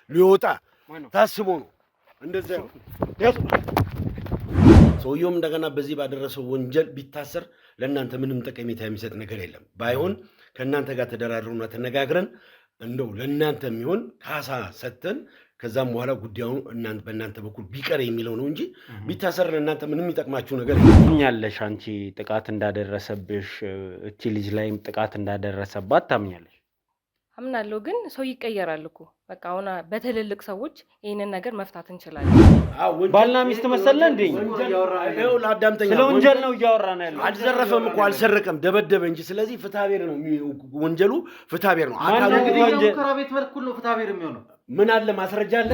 ሊወጣ ታስቦ ነው እንደዛ ሰውየውም እንደገና በዚህ ባደረሰው ወንጀል ቢታሰር ለእናንተ ምንም ጠቀሜታ የሚሰጥ ነገር የለም። ባይሆን ከእናንተ ጋር ተደራድረውና ተነጋግረን እንደው ለእናንተ የሚሆን ካሳ ሰጥተን ከዛም በኋላ ጉዳዩ በእናንተ በኩል ቢቀር የሚለው ነው እንጂ ቢታሰር ለእናንተ ምንም የሚጠቅማችሁ ነገር የለም። ያለሽ አንቺ ጥቃት እንዳደረሰብሽ እቺ ልጅ ላይም ጥቃት እንዳደረሰባት ታምኛለሽ? አምናለሁ፣ ግን ሰው ይቀየራል እኮ በቃ አሁን በትልልቅ ሰዎች ይሄንን ነገር መፍታት እንችላለን። ባልና ሚስት መሰለ እንዴ? ይሄው ለአዳምጠኛ ስለ ወንጀል ነው እያወራን ያለው። አልዘረፈም እኮ አልሰረቀም፣ ደበደበ እንጂ። ስለዚህ ፍትሐብሔር ነው ወንጀሉ፣ ፍትሐብሔር ነው። አካሉ እንግዲህ ሙከራ ቤት መልኩል ነው ፍትሐብሔር የሚሆነው። ምን አለ ማስረጃ አለ?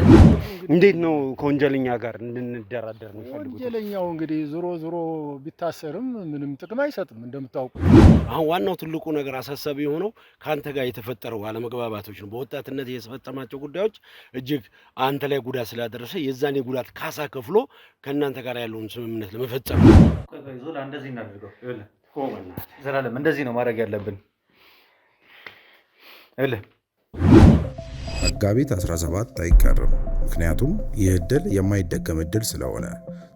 እንዴት ነው ከወንጀለኛ ጋር እንድንደራደር ነው ፈልጉት? ወንጀለኛው እንግዲህ ዞሮ ቢታሰርም ምንም ጥቅም አይሰጥም እንደምታውቁት። አሁን ዋናው ትልቁ ነገር አሳሳቢ የሆነው ካንተ ጋር የተፈጠረው አለመግባባቶች ነው። በወጣትነት የተፈጸማቸው ጉዳዮች እጅግ አንተ ላይ ጉዳት ስላደረሰ የዛኔ ጉዳት ካሳ ከፍሎ ከእናንተ ጋር ያለውን ስምምነት ለመፈጸም ዞላ እንደዚህ እናድርገው። ዘላለም እንደዚህ ነው ማድረግ ያለብን። መጋቢት 17 አይቀርም። ምክንያቱም ይህ እድል የማይደገም እድል ስለሆነ።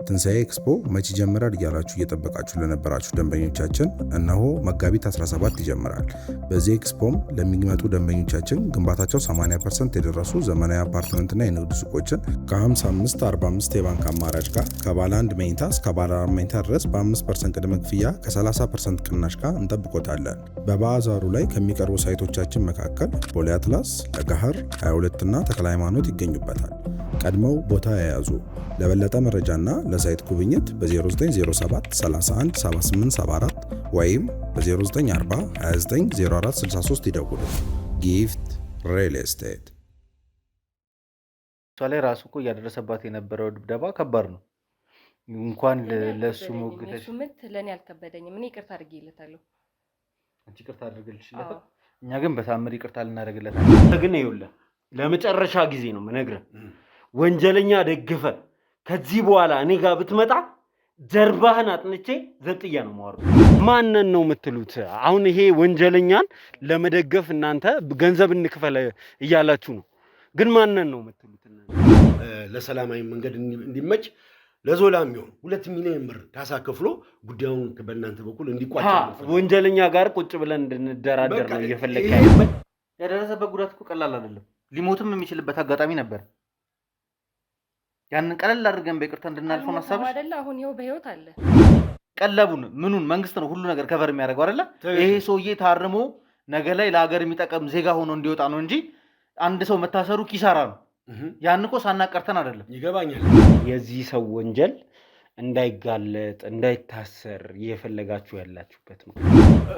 ትንሣኤ ኤክስፖ መቼ ይጀምራል እያላችሁ እየጠበቃችሁ ለነበራችሁ ደንበኞቻችን እነሆ መጋቢት 17 ይጀምራል። በዚህ ኤክስፖም ለሚመጡ ደንበኞቻችን ግንባታቸው 80% የደረሱ ዘመናዊ አፓርትመንትና የንግድ ሱቆችን ከ55-45 የባንክ አማራጭ ጋር ከባለ 1 መኝታ እስከ ባለ 4 መኝታ ድረስ በ5% ቅድመ ክፍያ ከ30% ቅናሽ ጋር እንጠብቆታለን። በባዛሩ ላይ ከሚቀርቡ ሳይቶቻችን መካከል ቦሌ አትላስ፣ ለጋህር 22 እና ተክለ ሃይማኖት ይገኙበታል። ቀድመው ቦታ የያዙ። ለበለጠ መረጃና ለሳይት ጉብኝት በ0907 31 7874 ወይም በ0940 29 04 63 ይደውሉ። ጊፍት ሪል ስቴት። እሷ ላይ ራሱ እኮ እያደረሰባት የነበረው ድብደባ ከባድ ነው። እንኳን ለሱ ሞግተሽ ምት ለኔ አልከበደኝም። እኔ ይቅርታ አድርጌለታለሁ። አንቺ ይቅርታ አድርገልሽለታ፣ እኛ ግን በታምር ይቅርታ ልናደርግለታለን። ግን ይኸውልህ ለመጨረሻ ጊዜ ነው የምነግርህ፣ ወንጀለኛ ደግፈ ከዚህ በኋላ እኔ ጋር ብትመጣ ጀርባህን አጥንቼ ዘብጥያ ነው የማወራው። ማንን ነው የምትሉት? አሁን ይሄ ወንጀለኛን ለመደገፍ እናንተ ገንዘብ እንክፈል እያላችሁ ነው፣ ግን ማንን ነው የምትሉት? ለሰላማዊ መንገድ እንዲመች ለዞላም የሚሆን 2 ሚሊዮን ብር ካሳ ከፍሎ ጉዳዩን በእናንተ በኩል እንዲቋጭ ወንጀለኛ ጋር ቁጭ ብለን እንድንደራደር ነው እየፈለገ ያደረሰበት ጉዳት እኮ ቀላል አይደለም። ሊሞትም የሚችልበት አጋጣሚ ነበር። ያንን ቀለል አድርገን በይቅርታ እንድናልፈው ሐሳብሽ አይደለ? አሁን ይኸው በህይወት አለ። ቀለቡን ምኑን መንግስት ነው ሁሉ ነገር ከቨር የሚያደርገው አይደለ? ይሄ ሰውዬ ታርሞ ነገ ላይ ለሀገር የሚጠቅም ዜጋ ሆኖ እንዲወጣ ነው እንጂ አንድ ሰው መታሰሩ ኪሳራ ነው። ያን እኮ ሳናቀርተን አይደለም። ይገባኛል። የዚህ ሰው ወንጀል እንዳይጋለጥ እንዳይታሰር እየፈለጋችሁ ያላችሁበት ነው።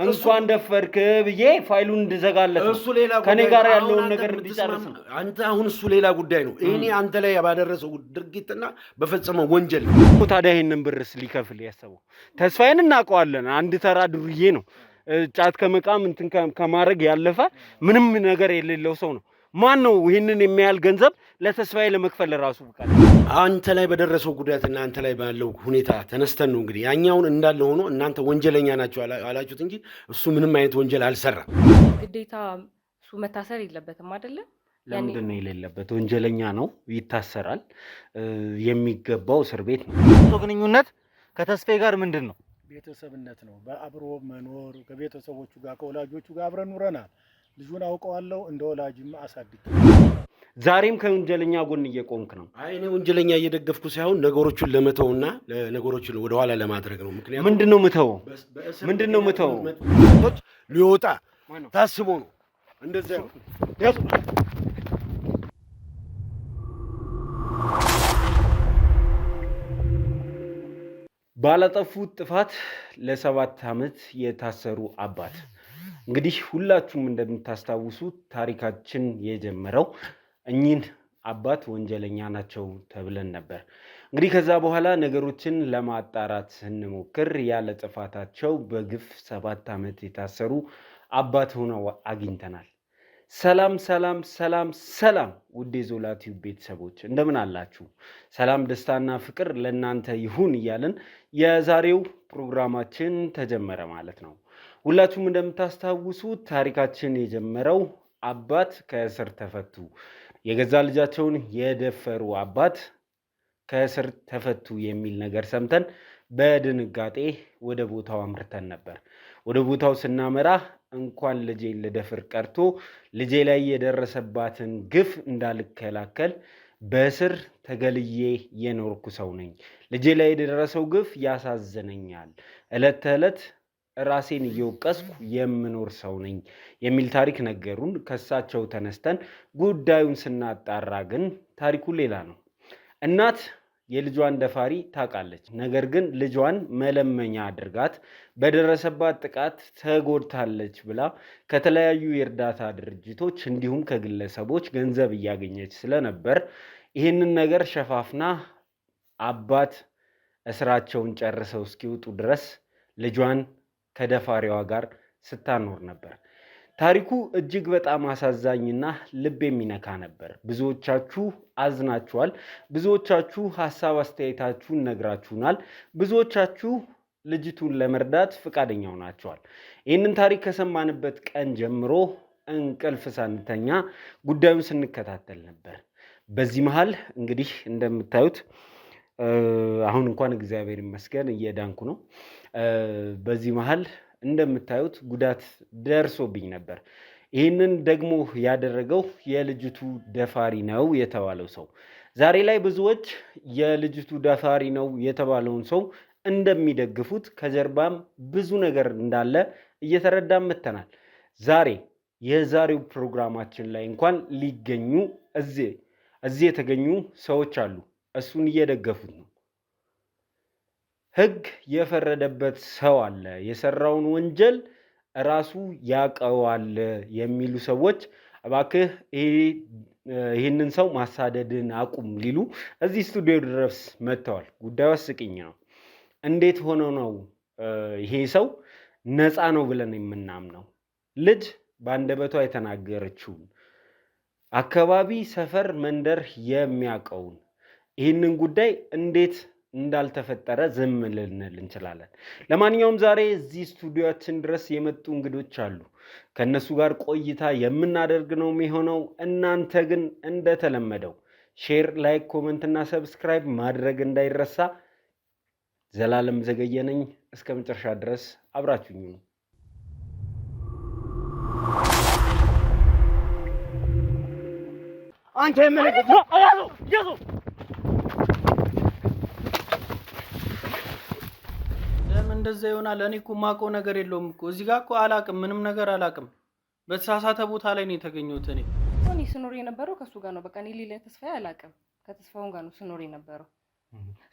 እንኳን ደፈርክ ብዬ ፋይሉን እንድዘጋለት እሱ ሌላ ከኔ ጋር ያለውን ነገር እንዲጨርስ ነው። አንተ አሁን እሱ ሌላ ጉዳይ ነው። እኔ አንተ ላይ ባደረሰው ድርጊትና በፈጸመው ወንጀል ነው። ታዲያ ይሄንን ብርስ ሊከፍል ያሰበው? ተስፋዬን እናውቀዋለን። አንድ ተራ ዱርዬ ነው። ጫት ከመቃም እንትን ከማድረግ ያለፈ ምንም ነገር የሌለው ሰው ነው። ማን ነው ይሄንን የሚያል ገንዘብ ለተስፋዬ ለመክፈል ራሱ ፍቃድ? አንተ ላይ በደረሰው ጉዳትና አንተ ላይ ባለው ሁኔታ ተነስተን ነው እንግዲህ ያኛውን እንዳለ ሆኖ እናንተ ወንጀለኛ ናቸው አላችሁት እንጂ እሱ ምንም አይነት ወንጀል አልሰራም። ግዴታ እሱ መታሰር የለበትም አይደለ? ለምንድን ነው የሌለበት? ወንጀለኛ ነው፣ ይታሰራል። የሚገባው እስር ቤት ነው። ግንኙነት ከተስፋዬ ጋር ምንድን ነው? ቤተሰብነት ነው። በአብሮ መኖር ከቤተሰቦቹ ጋር ከወላጆቹ ጋር አብረን ኑረናል። ልጁን አውቀዋለሁ፣ እንደ ወላጅም አሳድግ። ዛሬም ከወንጀለኛ ጎን እየቆምክ ነው? አይ እኔ ወንጀለኛ እየደገፍኩ ሳይሆን ነገሮቹን ለመተውና ነገሮችን ወደ ኋላ ለማድረግ ነው። ምክንያቱም ምንድነው ምተው ሊወጣ ታስቦ ነው እንደዛ ነው። ባላጠፉት ጥፋት ለ7 ዓመት የታሰሩ አባት። እንግዲህ ሁላችሁም እንደምታስታውሱት ታሪካችን የጀመረው እኚህን አባት ወንጀለኛ ናቸው ተብለን ነበር። እንግዲህ ከዛ በኋላ ነገሮችን ለማጣራት ስንሞክር ያለ ጥፋታቸው በግፍ 7 ዓመት የታሰሩ አባት ሆነው አግኝተናል። ሰላም ሰላም ሰላም ሰላም ውድ የዞላ ቲዩብ ቤተሰቦች እንደምን አላችሁ? ሰላም ደስታና ፍቅር ለእናንተ ይሁን እያልን የዛሬው ፕሮግራማችን ተጀመረ ማለት ነው። ሁላችሁም እንደምታስታውሱት ታሪካችን የጀመረው አባት ከእስር ተፈቱ። የገዛ ልጃቸውን የደፈሩ አባት ከእስር ተፈቱ የሚል ነገር ሰምተን በድንጋጤ ወደ ቦታው አምርተን ነበር። ወደ ቦታው ስናመራ እንኳን ልጄን ልደፍር ቀርቶ ልጄ ላይ የደረሰባትን ግፍ እንዳልከላከል በእስር ተገልዬ የኖርኩ ሰው ነኝ። ልጄ ላይ የደረሰው ግፍ ያሳዝነኛል። ዕለት ተዕለት ራሴን እየወቀስኩ የምኖር ሰው ነኝ የሚል ታሪክ ነገሩን። ከሳቸው ተነስተን ጉዳዩን ስናጣራ ግን ታሪኩ ሌላ ነው። እናት የልጇን ደፋሪ ታውቃለች። ነገር ግን ልጇን መለመኛ አድርጋት በደረሰባት ጥቃት ተጎድታለች ብላ ከተለያዩ የእርዳታ ድርጅቶች እንዲሁም ከግለሰቦች ገንዘብ እያገኘች ስለነበር ይህንን ነገር ሸፋፍና አባት እስራቸውን ጨርሰው እስኪወጡ ድረስ ልጇን ከደፋሪዋ ጋር ስታኖር ነበር። ታሪኩ እጅግ በጣም አሳዛኝና ልብ የሚነካ ነበር። ብዙዎቻችሁ አዝናችኋል። ብዙዎቻችሁ ሀሳብ አስተያየታችሁን ነግራችሁናል። ብዙዎቻችሁ ልጅቱን ለመርዳት ፈቃደኛ ሆናችኋል። ይህንን ታሪክ ከሰማንበት ቀን ጀምሮ እንቅልፍ ሳንተኛ ጉዳዩን ስንከታተል ነበር። በዚህ መሃል እንግዲህ እንደምታዩት አሁን እንኳን እግዚአብሔር ይመስገን እየዳንኩ ነው። በዚህ መሃል እንደምታዩት ጉዳት ደርሶብኝ ነበር። ይህንን ደግሞ ያደረገው የልጅቱ ደፋሪ ነው የተባለው ሰው። ዛሬ ላይ ብዙዎች የልጅቱ ደፋሪ ነው የተባለውን ሰው እንደሚደግፉት ከጀርባም ብዙ ነገር እንዳለ እየተረዳን መጥተናል። ዛሬ የዛሬው ፕሮግራማችን ላይ እንኳን ሊገኙ እዚህ የተገኙ ሰዎች አሉ። እሱን እየደገፉት ነው። ሕግ የፈረደበት ሰው አለ፣ የሰራውን ወንጀል ራሱ ያውቀዋል የሚሉ ሰዎች እባክህ ይህንን ሰው ማሳደድን አቁም ሊሉ እዚህ ስቱዲዮ ድረስ መጥተዋል። ጉዳዩ አስቂኝ ነው። እንዴት ሆኖ ነው ይሄ ሰው ነፃ ነው ብለን የምናምነው? ልጅ በአንደበቷ የተናገረችውን አካባቢ፣ ሰፈር፣ መንደር የሚያውቀውን ይህንን ጉዳይ እንዴት እንዳልተፈጠረ ዝም ልንል እንችላለን? ለማንኛውም ዛሬ እዚህ ስቱዲዮችን ድረስ የመጡ እንግዶች አሉ። ከእነሱ ጋር ቆይታ የምናደርግ ነው የሚሆነው። እናንተ ግን እንደተለመደው ሼር፣ ላይክ፣ ኮመንት እና ሰብስክራይብ ማድረግ እንዳይረሳ። ዘላለም ዘገየ ነኝ። እስከ መጨረሻ ድረስ አብራችሁኝ ነው። አንተ የምልህ ነው ያዙ ለምን እንደዛ ይሆናል? እኔ እኮ የማውቀው ነገር የለውም እኮ እዚህ ጋር እኮ አላውቅም፣ ምንም ነገር አላውቅም። በተሳሳተ ቦታ ላይ ነው የተገኘሁት። እኔ ስኖር የነበረው ከሱ ጋር ነው። በቃ እኔ ሌላ ተስፋዬ አላውቅም። ከተስፋውን ጋር ነው ስኖር የነበረው።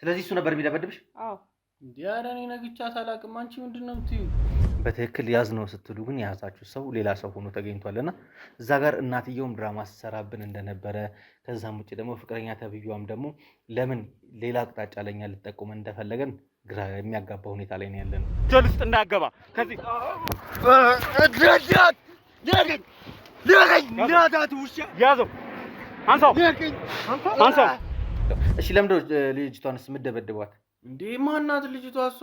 ስለዚህ እሱ ነበር የሚደበድብሽ? አዎ። እንዴ ኧረ እኔ ነግቻት አላውቅም። አንቺ ምንድን ነው የምትይው? በትክክል ያዝ ነው ስትሉ ግን የያዛችሁ ሰው ሌላ ሰው ሆኖ ተገኝቷልና እዛ ጋር እናትየውም ድራማ ስትሰራብን እንደነበረ ከዛም ውጭ ደግሞ ፍቅረኛ ተብዬዋም ደግሞ ለምን ሌላ አቅጣጫ ለኛ ልጠቁመን እንደፈለገን ግራ የሚያጋባ ሁኔታ ላይ ነው ያለነው። ጀል ውስጥ እንዳገባ ከዚህ ያዘው። አንሳው። እሺ ለምንድነው ልጅቷንስ የምትደበድቧት? እንዴ ማናት ልጅቷ? እሷ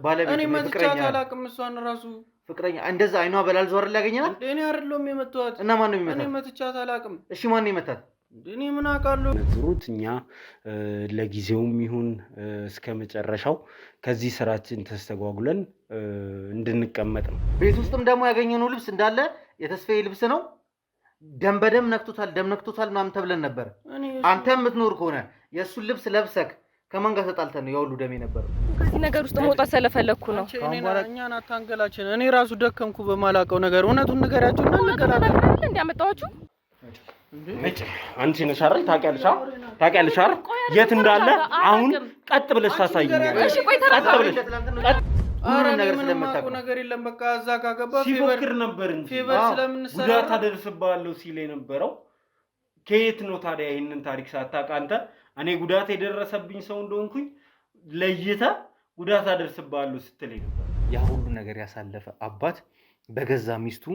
ባለቤት እኔ መትቻት አላውቅም። እሷን ራሱ ፍቅረኛ እንደዛ አይኗ በላል ዞር ላገኘናል። እኔ አይደለም የመቷት። እና ማን ነው የሚመታት? እኔ መትቻት አላውቅም። እሺ ማን ነው የመታት? እኔ ምን አውቃለሁ? ነግሩት። እኛ ለጊዜውም ይሁን እስከ መጨረሻው ከዚህ ስራችን ተስተጓጉለን እንድንቀመጥ ነው። ቤት ውስጥም ደግሞ ያገኘነው ልብስ እንዳለ የተስፋዬ ልብስ ነው። ደም በደም ነክቶታል፣ ደም ነክቶታል ምናምን ተብለን ነበር። አንተ የምትኖር ከሆነ የእሱን ልብስ ለብሰክ ከማን ጋር ተጣልተን ነው ያውሉ ደም የነበረው? ከዚህ ነገር ውስጥ መውጣት ስለፈለኩ ነው። እኛን አታንገላችን። እኔ ራሱ ደከምኩ በማላውቀው ነገር። እውነቱን ንገሪያቸው እና እንገላለን። እንዲያመጣዋችሁ አንቺ ነሽ አይደል? ታውቂያለሽ አይደል የት እንዳለ? አሁን ቀጥ ብለሽ ታሳይኛለሽ። እሺ ቆይ ቀጥ ብለሽ ኧረ ምንም የማውቀው ነገር የለም። በቃ እዛ ጋር ገባ ሲፎክር ነበር እንጂ ፌቨር ስለምንሰራ ጉዳት አደርስብሃለሁ ሲል የነበረው ከየት ነው ታዲያ? ይህንን ታሪክ ሳታውቅ አንተ እኔ ጉዳት የደረሰብኝ ሰው እንደሆንኩኝ ለይተህ ጉዳት አደርስብሃለሁ ስትለኝ ነበር። ያ ሁሉ ነገር ያሳለፈ አባት በገዛ ሚስቱ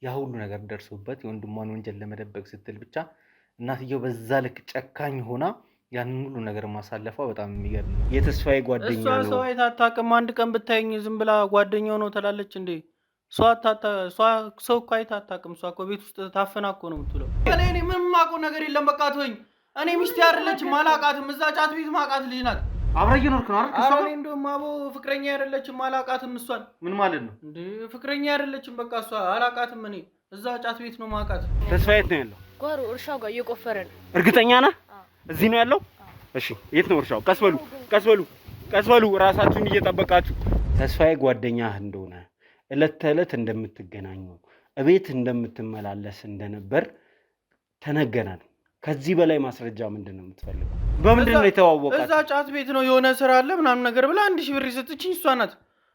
ያ ሁሉ ነገር ደርሶበት የወንድሟን ወንጀል ለመደበቅ ስትል ብቻ እናትየው በዛ ልክ ጨካኝ ሆና ያንን ሁሉ ነገር ማሳለፏ በጣም የሚገርም ነው። የተስፋዬ ጓደኛ ነው። እሷ ሰው አይታ አታውቅም። አንድ ቀን ብታየኝ ዝም ብላ ጓደኛው ነው ትላለች እንዴ? ሰው እኮ አይታ አታውቅም። እሷ እኮ ቤት ውስጥ ታፈና እኮ ነው የምትውለው። እኔ ምንም የማውቀው ነገር የለም። በቃ ተወኝ። እኔ ሚስቴ አይደለችም፣ አላውቃትም። እዛ ጫት ቤት ማውቃት ልጅ ናት። አብረህ እየኖርክ ነው አይደል? ኧረ እኔ እንደውም አቦ ፍቅረኛ አይደለችም፣ አላውቃትም። እሷን ምን ማለት ነው እንዴ? ፍቅረኛ አይደለችም፣ በቃ እሷ አላውቃትም። እኔ እዛ ጫት ቤት ነው ማውቃት። ተስፋዬ የት ነው ያለው? ጓሮ እርሻው ጋር እየቆፈረ ነው። እርግጠኛ ነህ? እዚህ ነው ያለው? እሺ፣ የት ነው እርሻው? ቀስ በሉ ራሳችሁን እየጠበቃችሁ። ተስፋዬ ጓደኛህ እንደሆነ እለት ተዕለት እንደምትገናኙ እቤት እንደምትመላለስ እንደነበር ተነገናል። ከዚህ በላይ ማስረጃ ምንድን ነው የምትፈልገው? በምንድን ነው የተዋወቃችሁ? እዛ ጫት ቤት ነው የሆነ ስራ አለ ምናምን ነገር ብላ 1000 ብር የሰጠችኝ እሷ ናት።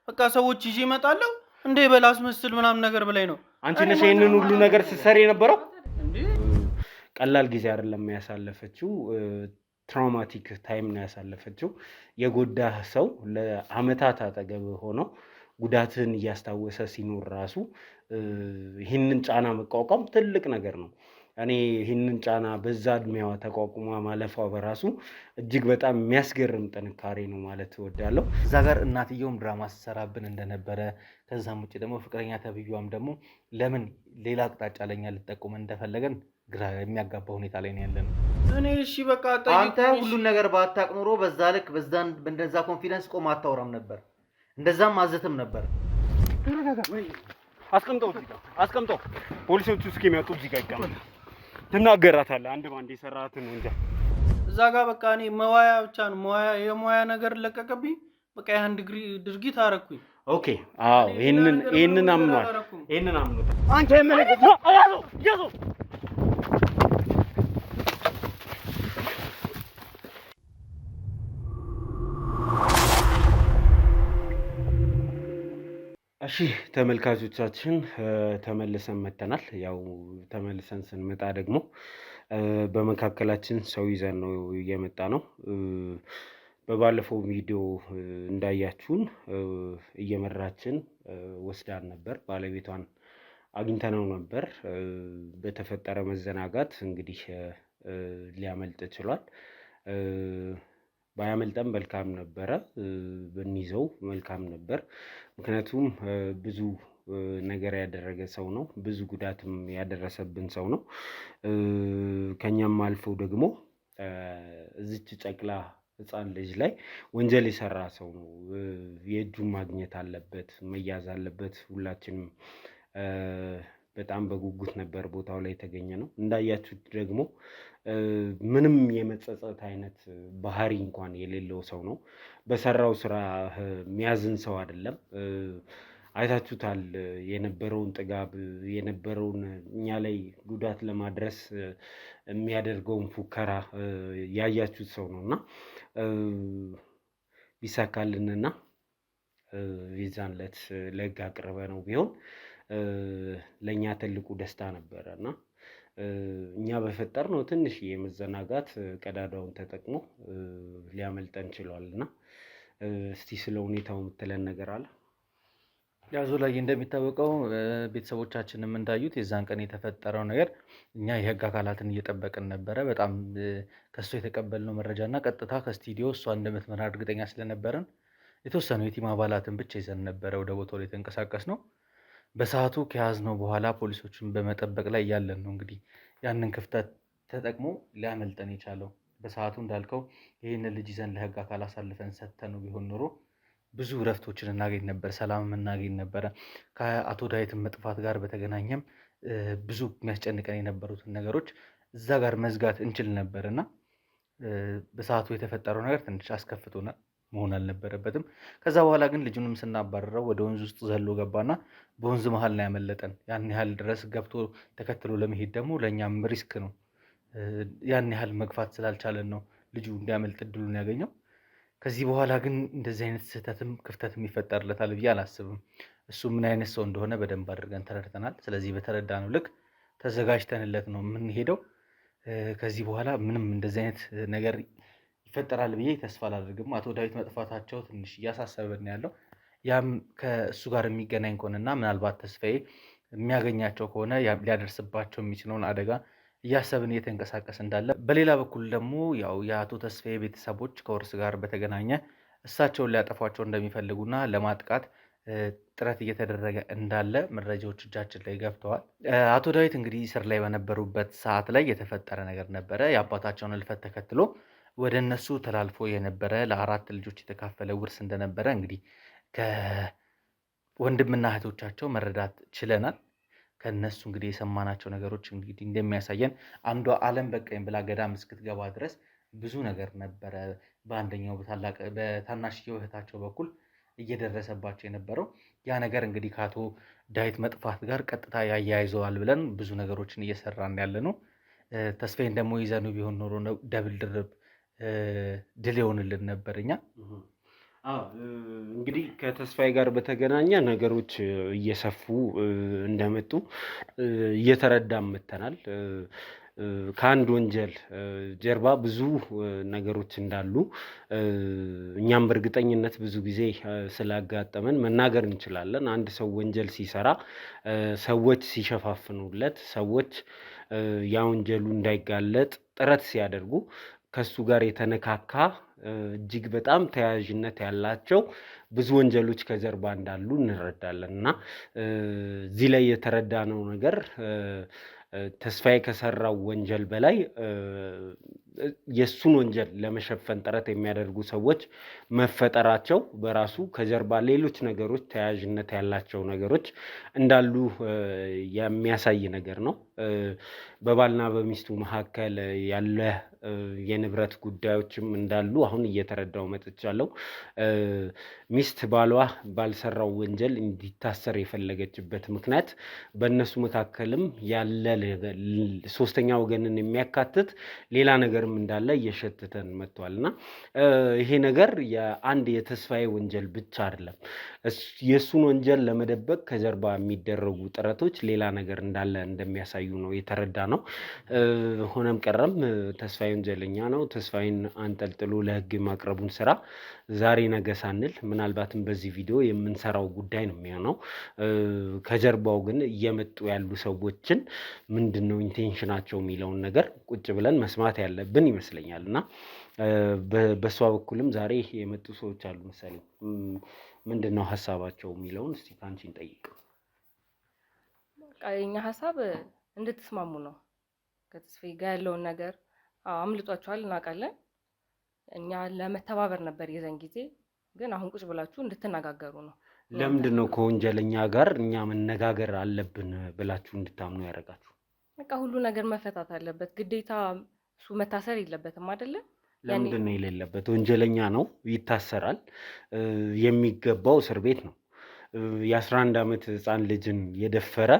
በቃ ሰዎች ይዤ እመጣለሁ እንደ በላስ መስል ምናምን ነገር ብላይ ነው። አንቺ ነሽ ይሄንን ሁሉ ነገር ስትሰሪ የነበረው? ቀላል ጊዜ አይደለም ያሳለፈችው፣ ትራውማቲክ ታይም ነው ያሳለፈችው። የጎዳህ ሰው ለአመታት አጠገብ ሆኖ ጉዳትን እያስታወሰ ሲኖር ራሱ ይህንን ጫና መቋቋም ትልቅ ነገር ነው። እኔ ይህንን ጫና በዛ እድሜዋ ተቋቁማ ማለፏ በራሱ እጅግ በጣም የሚያስገርም ጥንካሬ ነው ማለት እወዳለሁ። እዛ ጋር እናትየውም ድራማ ስትሰራብን እንደነበረ ከዛም ውጭ ደግሞ ፍቅረኛ ተብዬዋም ደግሞ ለምን ሌላ አቅጣጫ ለኛ ልትጠቁመን እንደፈለገን ግራ የሚያጋባ ሁኔታ ላይ ነው ያለነው። እኔ እሺ በቃ አንተ ሁሉን ነገር ባታቅ ኖሮ በዛ ልክ በእንደዛ ኮንፊደንስ ቆም አታወራም ነበር፣ እንደዛም አዘትም ነበር። አስቀምጠው ፖሊሶቹ እስኪመጡ እዚህ ጋር ይቀመጥ። ትናገራታለህ አንድ ባንድ የሰራሃትን ነው እንጂ እዛ ጋር በቃ እኔ መዋያ ብቻ ነው የመዋያ ነገር ለቀቀብኝ። በቃ ያን ድርጊት አረኩኝ። ኦኬ አዎ፣ ይሄንን አምኗል። አንተ ያዘው እሺ ተመልካቾቻችን ተመልሰን መጥተናል። ያው ተመልሰን ስንመጣ ደግሞ በመካከላችን ሰው ይዘን ነው እየመጣ ነው። በባለፈው ቪዲዮ እንዳያችሁን እየመራችን ወስዳን ነበር፣ ባለቤቷን አግኝተነው ነበር። በተፈጠረ መዘናጋት እንግዲህ ሊያመልጥ ችሏል። ባያመልጠም መልካም ነበረ፣ ብንይዘው መልካም ነበር። ምክንያቱም ብዙ ነገር ያደረገ ሰው ነው፣ ብዙ ጉዳትም ያደረሰብን ሰው ነው። ከኛም አልፈው ደግሞ እዚች ጨቅላ ሕፃን ልጅ ላይ ወንጀል የሰራ ሰው ነው። የእጁን ማግኘት አለበት፣ መያዝ አለበት። ሁላችንም በጣም በጉጉት ነበር ቦታው ላይ የተገኘ ነው። እንዳያችሁት ደግሞ ምንም የመጸጸት አይነት ባህሪ እንኳን የሌለው ሰው ነው። በሰራው ስራ የሚያዝን ሰው አይደለም። አይታችሁታል የነበረውን ጥጋብ፣ የነበረውን እኛ ላይ ጉዳት ለማድረስ የሚያደርገውን ፉከራ ያያችሁት ሰው ነው እና ቢሳካልንና የዛን ዕለት ለህግ አቅርበ ነው ቢሆን ለእኛ ትልቁ ደስታ ነበረ እና እኛ በፈጠር ነው ትንሽ የመዘናጋት ቀዳዳውን ተጠቅሞ ሊያመልጠን ችሏል። እና እስቲ ስለ ሁኔታው የምትለን ነገር አለ? ያዙ ላይ እንደሚታወቀው ቤተሰቦቻችንም እንዳዩት የዛን ቀን የተፈጠረው ነገር እኛ የህግ አካላትን እየጠበቅን ነበረ። በጣም ከእሱ የተቀበልነው መረጃ እና ቀጥታ ከስቱዲዮ እሷ እንደምትመራ እርግጠኛ ስለነበረን የተወሰኑ የቲም አባላትን ብቻ ይዘን ነበረ ወደ ቦታው ላይ የተንቀሳቀስ ነው። በሰዓቱ ከያዝነው በኋላ ፖሊሶችን በመጠበቅ ላይ ያለን ነው እንግዲህ ያንን ክፍተት ተጠቅሞ ሊያመልጠን የቻለው። በሰዓቱ እንዳልከው ይህንን ልጅ ይዘን ለህግ አካል አሳልፈን ሰጥተነው ቢሆን ኖሮ ብዙ እረፍቶችን እናገኝ ነበር፣ ሰላምም እናገኝ ነበረ። ከአቶ ዳዊትን መጥፋት ጋር በተገናኘም ብዙ የሚያስጨንቀን የነበሩትን ነገሮች እዛ ጋር መዝጋት እንችል ነበር እና በሰዓቱ የተፈጠረው ነገር ትንሽ አስከፍቶናል፣ መሆን አልነበረበትም። ከዛ በኋላ ግን ልጁንም ስናባረረው ወደ ወንዝ ውስጥ ዘሎ ገባና በወንዝ መሀል ነው ያመለጠን። ያን ያህል ድረስ ገብቶ ተከትሎ ለመሄድ ደግሞ ለእኛም ሪስክ ነው። ያን ያህል መግፋት ስላልቻለን ነው ልጁ እንዲያመልጥ እድሉን ያገኘው። ከዚህ በኋላ ግን እንደዚህ አይነት ስህተትም ክፍተትም ይፈጠርለታል ብዬ አላስብም። እሱ ምን አይነት ሰው እንደሆነ በደንብ አድርገን ተረድተናል። ስለዚህ በተረዳነው ልክ ተዘጋጅተንለት ነው የምንሄደው። ከዚህ በኋላ ምንም እንደዚህ አይነት ነገር ይፈጠራል ብዬ ተስፋ አላደርግም። አቶ ዳዊት መጥፋታቸው ትንሽ እያሳሰበን ያለው ያም ከእሱ ጋር የሚገናኝ ከሆነና ምናልባት ተስፋዬ የሚያገኛቸው ከሆነ ሊያደርስባቸው የሚችለውን አደጋ እያሰብን እየተንቀሳቀስ እንዳለ፣ በሌላ በኩል ደግሞ ያው የአቶ ተስፋዬ ቤተሰቦች ከውርስ ጋር በተገናኘ እሳቸውን ሊያጠፏቸው እንደሚፈልጉና ለማጥቃት ጥረት እየተደረገ እንዳለ መረጃዎች እጃችን ላይ ገብተዋል። አቶ ዳዊት እንግዲህ እስር ላይ በነበሩበት ሰዓት ላይ የተፈጠረ ነገር ነበረ። የአባታቸውን እልፈት ተከትሎ ወደ እነሱ ተላልፎ የነበረ ለ4 ልጆች የተካፈለ ውርስ እንደነበረ እንግዲህ ከወንድምና እህቶቻቸው መረዳት ችለናል። ከነሱ እንግዲህ የሰማናቸው ነገሮች እንግዲህ እንደሚያሳየን አንዷ ዓለም በቃኝ ብላ ገዳም እስክትገባ ድረስ ብዙ ነገር ነበረ በአንደኛው በታናሽየው እህታቸው በኩል እየደረሰባቸው የነበረው። ያ ነገር እንግዲህ ከአቶ ዳዊት መጥፋት ጋር ቀጥታ ያያይዘዋል ብለን ብዙ ነገሮችን እየሰራን ያለ ነው። ተስፋዬን ደግሞ ይዘኑ ቢሆን ኖሮ ደብል ድርብ ድል ይሆንልን ነበር። እኛ እንግዲህ ከተስፋዬ ጋር በተገናኘ ነገሮች እየሰፉ እንደመጡ እየተረዳን መጥተናል። ከአንድ ወንጀል ጀርባ ብዙ ነገሮች እንዳሉ እኛም በእርግጠኝነት ብዙ ጊዜ ስላጋጠመን መናገር እንችላለን። አንድ ሰው ወንጀል ሲሰራ ሰዎች ሲሸፋፍኑለት፣ ሰዎች ያ ወንጀሉ እንዳይጋለጥ ጥረት ሲያደርጉ ከሱ ጋር የተነካካ እጅግ በጣም ተያያዥነት ያላቸው ብዙ ወንጀሎች ከጀርባ እንዳሉ እንረዳለን እና እዚህ ላይ የተረዳነው ነገር ተስፋዬ ከሰራው ወንጀል በላይ የእሱን ወንጀል ለመሸፈን ጥረት የሚያደርጉ ሰዎች መፈጠራቸው በራሱ ከጀርባ ሌሎች ነገሮች ተያያዥነት ያላቸው ነገሮች እንዳሉ የሚያሳይ ነገር ነው። በባልና በሚስቱ መካከል ያለ የንብረት ጉዳዮችም እንዳሉ አሁን እየተረዳው መጥቻለሁ። ሚስት ባሏ ባልሰራው ወንጀል እንዲታሰር የፈለገችበት ምክንያት በእነሱ መካከልም ያለ ሶስተኛ ወገንን የሚያካትት ሌላ ነገርም እንዳለ እየሸተተን መጥቷል እና ይሄ ነገር የአንድ የተስፋዬ ወንጀል ብቻ አይደለም። የእሱን ወንጀል ለመደበቅ ከጀርባ የሚደረጉ ጥረቶች ሌላ ነገር እንዳለ እንደሚያሳዩ ነው የተረዳ ነው። ሆነም ቀረም ተስፋዬ ወንጀለኛ ነው። ተስፋዬን አንጠልጥሎ ለሕግ ማቅረቡን ስራ ዛሬ ነገ ሳንል ምናልባትም በዚህ ቪዲዮ የምንሰራው ጉዳይ ነው የሚሆነው። ከጀርባው ግን እየመጡ ያሉ ሰዎችን ምንድነው ኢንቴንሽናቸው የሚለውን ነገር ቁጭ ብለን መስማት ያለብን ይመስለኛል እና በእሷ በኩልም ዛሬ የመጡ ሰዎች አሉ መሰለኝ። ምንድነው ሀሳባቸው የሚለውን እስቲ ካንቺን ጠይቅ። የኛ ሀሳብ እንድትስማሙ ነው። ከተስፋዬ ጋር ያለውን ነገር አምልጧቸዋል፣ እናውቃለን። እኛ ለመተባበር ነበር የዘን ጊዜ፣ ግን አሁን ቁጭ ብላችሁ እንድትነጋገሩ ነው። ለምንድን ነው ከወንጀለኛ ጋር እኛ መነጋገር አለብን ብላችሁ እንድታምኑ ያደርጋችሁ? በቃ ሁሉ ነገር መፈታት አለበት። ግዴታ እሱ መታሰር የለበትም አይደለም። ለምንድን ነው የሌለበት? ወንጀለኛ ነው፣ ይታሰራል። የሚገባው እስር ቤት ነው። የ11 ዓመት ህፃን ልጅን የደፈረ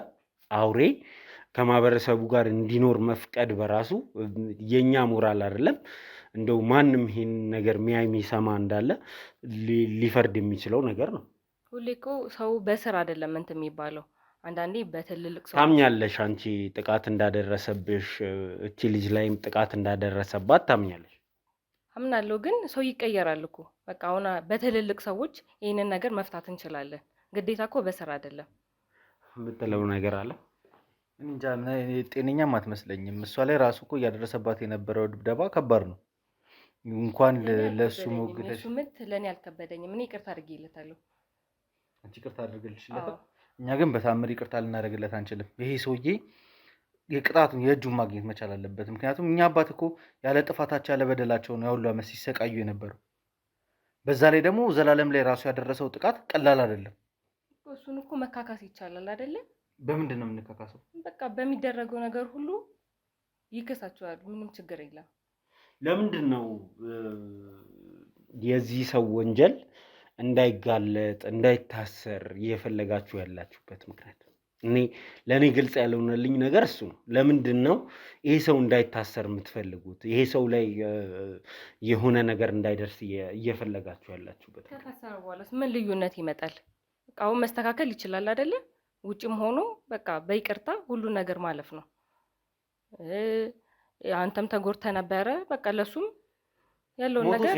አውሬ ከማህበረሰቡ ጋር እንዲኖር መፍቀድ በራሱ የኛ ሞራል አይደለም። እንደው ማንም ይሄን ነገር የሚሰማ እንዳለ ሊፈርድ የሚችለው ነገር ነው። ሁሌ እኮ ሰው በስር አይደለም እንትን የሚባለው። አንዳንዴ በትልልቅ ሰው ታምኛለሽ። አንቺ ጥቃት እንዳደረሰብሽ እቺ ልጅ ላይም ጥቃት እንዳደረሰባት ታምኛለሽ? አምናለሁ፣ ግን ሰው ይቀየራል እኮ። በቃ አሁን በትልልቅ ሰዎች ይህንን ነገር መፍታት እንችላለን። ግዴታ እኮ በስር አይደለም። የምትለው ነገር አለ? እንጃ፣ ጤነኛም አትመስለኝም። እሷ ላይ ራሱ እኮ እያደረሰባት የነበረው ድብደባ ከባድ ነው። እንኳን ለእሱ ሞግተሽ እሱ ምት ለእኔ አልከበደኝም። እኔ ይቅርታ አድርጌለታለሁ። አንቺ ይቅርታ አድርገልሽለታል? እኛ ግን በታምር ይቅርታ ልናደርግለት አንችልም። ይሄ ሰውዬ የቅጣቱን የእጁን ማግኘት መቻል አለበት። ምክንያቱም እኛ አባት እኮ ያለ ጥፋታቸው ያለ በደላቸው ነው ያሁሉ ዓመት ሲሰቃዩ የነበረው። በዛ ላይ ደግሞ ዘላለም ላይ ራሱ ያደረሰው ጥቃት ቀላል አይደለም። እሱን እኮ መካካስ ይቻላል አይደለም? በምንድን ነው የምንካካሰው? በቃ በሚደረገው ነገር ሁሉ ይከሳቸዋል። ምንም ችግር የለም። ለምንድን ነው የዚህ ሰው ወንጀል እንዳይጋለጥ እንዳይታሰር እየፈለጋችሁ ያላችሁበት ምክንያት? ለእኔ ግልጽ ያልሆነልኝ ነገር እሱ ነው። ለምንድን ነው ይሄ ሰው እንዳይታሰር የምትፈልጉት? ይሄ ሰው ላይ የሆነ ነገር እንዳይደርስ እየፈለጋችሁ ያላችሁበት? ከታሰረ በኋላስ ምን ልዩነት ይመጣል? በቃ አሁን መስተካከል ይችላል አይደለ? ውጭም ሆኖ በቃ በይቅርታ ሁሉ ነገር ማለፍ ነው። አንተም ተጎድተ ነበረ። በቃ ለሱም ያለውን ነገር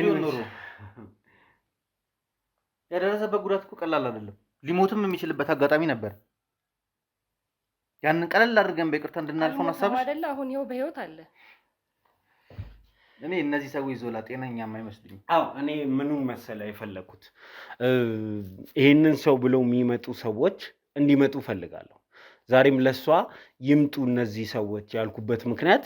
ያደረሰበት ጉዳት እኮ ቀላል አይደለም። ሊሞትም የሚችልበት አጋጣሚ ነበር። ያንን ቀለል አድርገን በይቅርታ እንድናልፈው ሀሳብሽ አይደለ? አሁን ይኸው በህይወት አለ። እኔ እነዚህ ሰዎች ዞላ ጤነኛም አይመስሉኝም። አዎ እኔ ምኑን መሰለ የፈለኩት ይህንን ሰው ብለው የሚመጡ ሰዎች እንዲመጡ ፈልጋለሁ። ዛሬም ለሷ ይምጡ እነዚህ ሰዎች ያልኩበት ምክንያት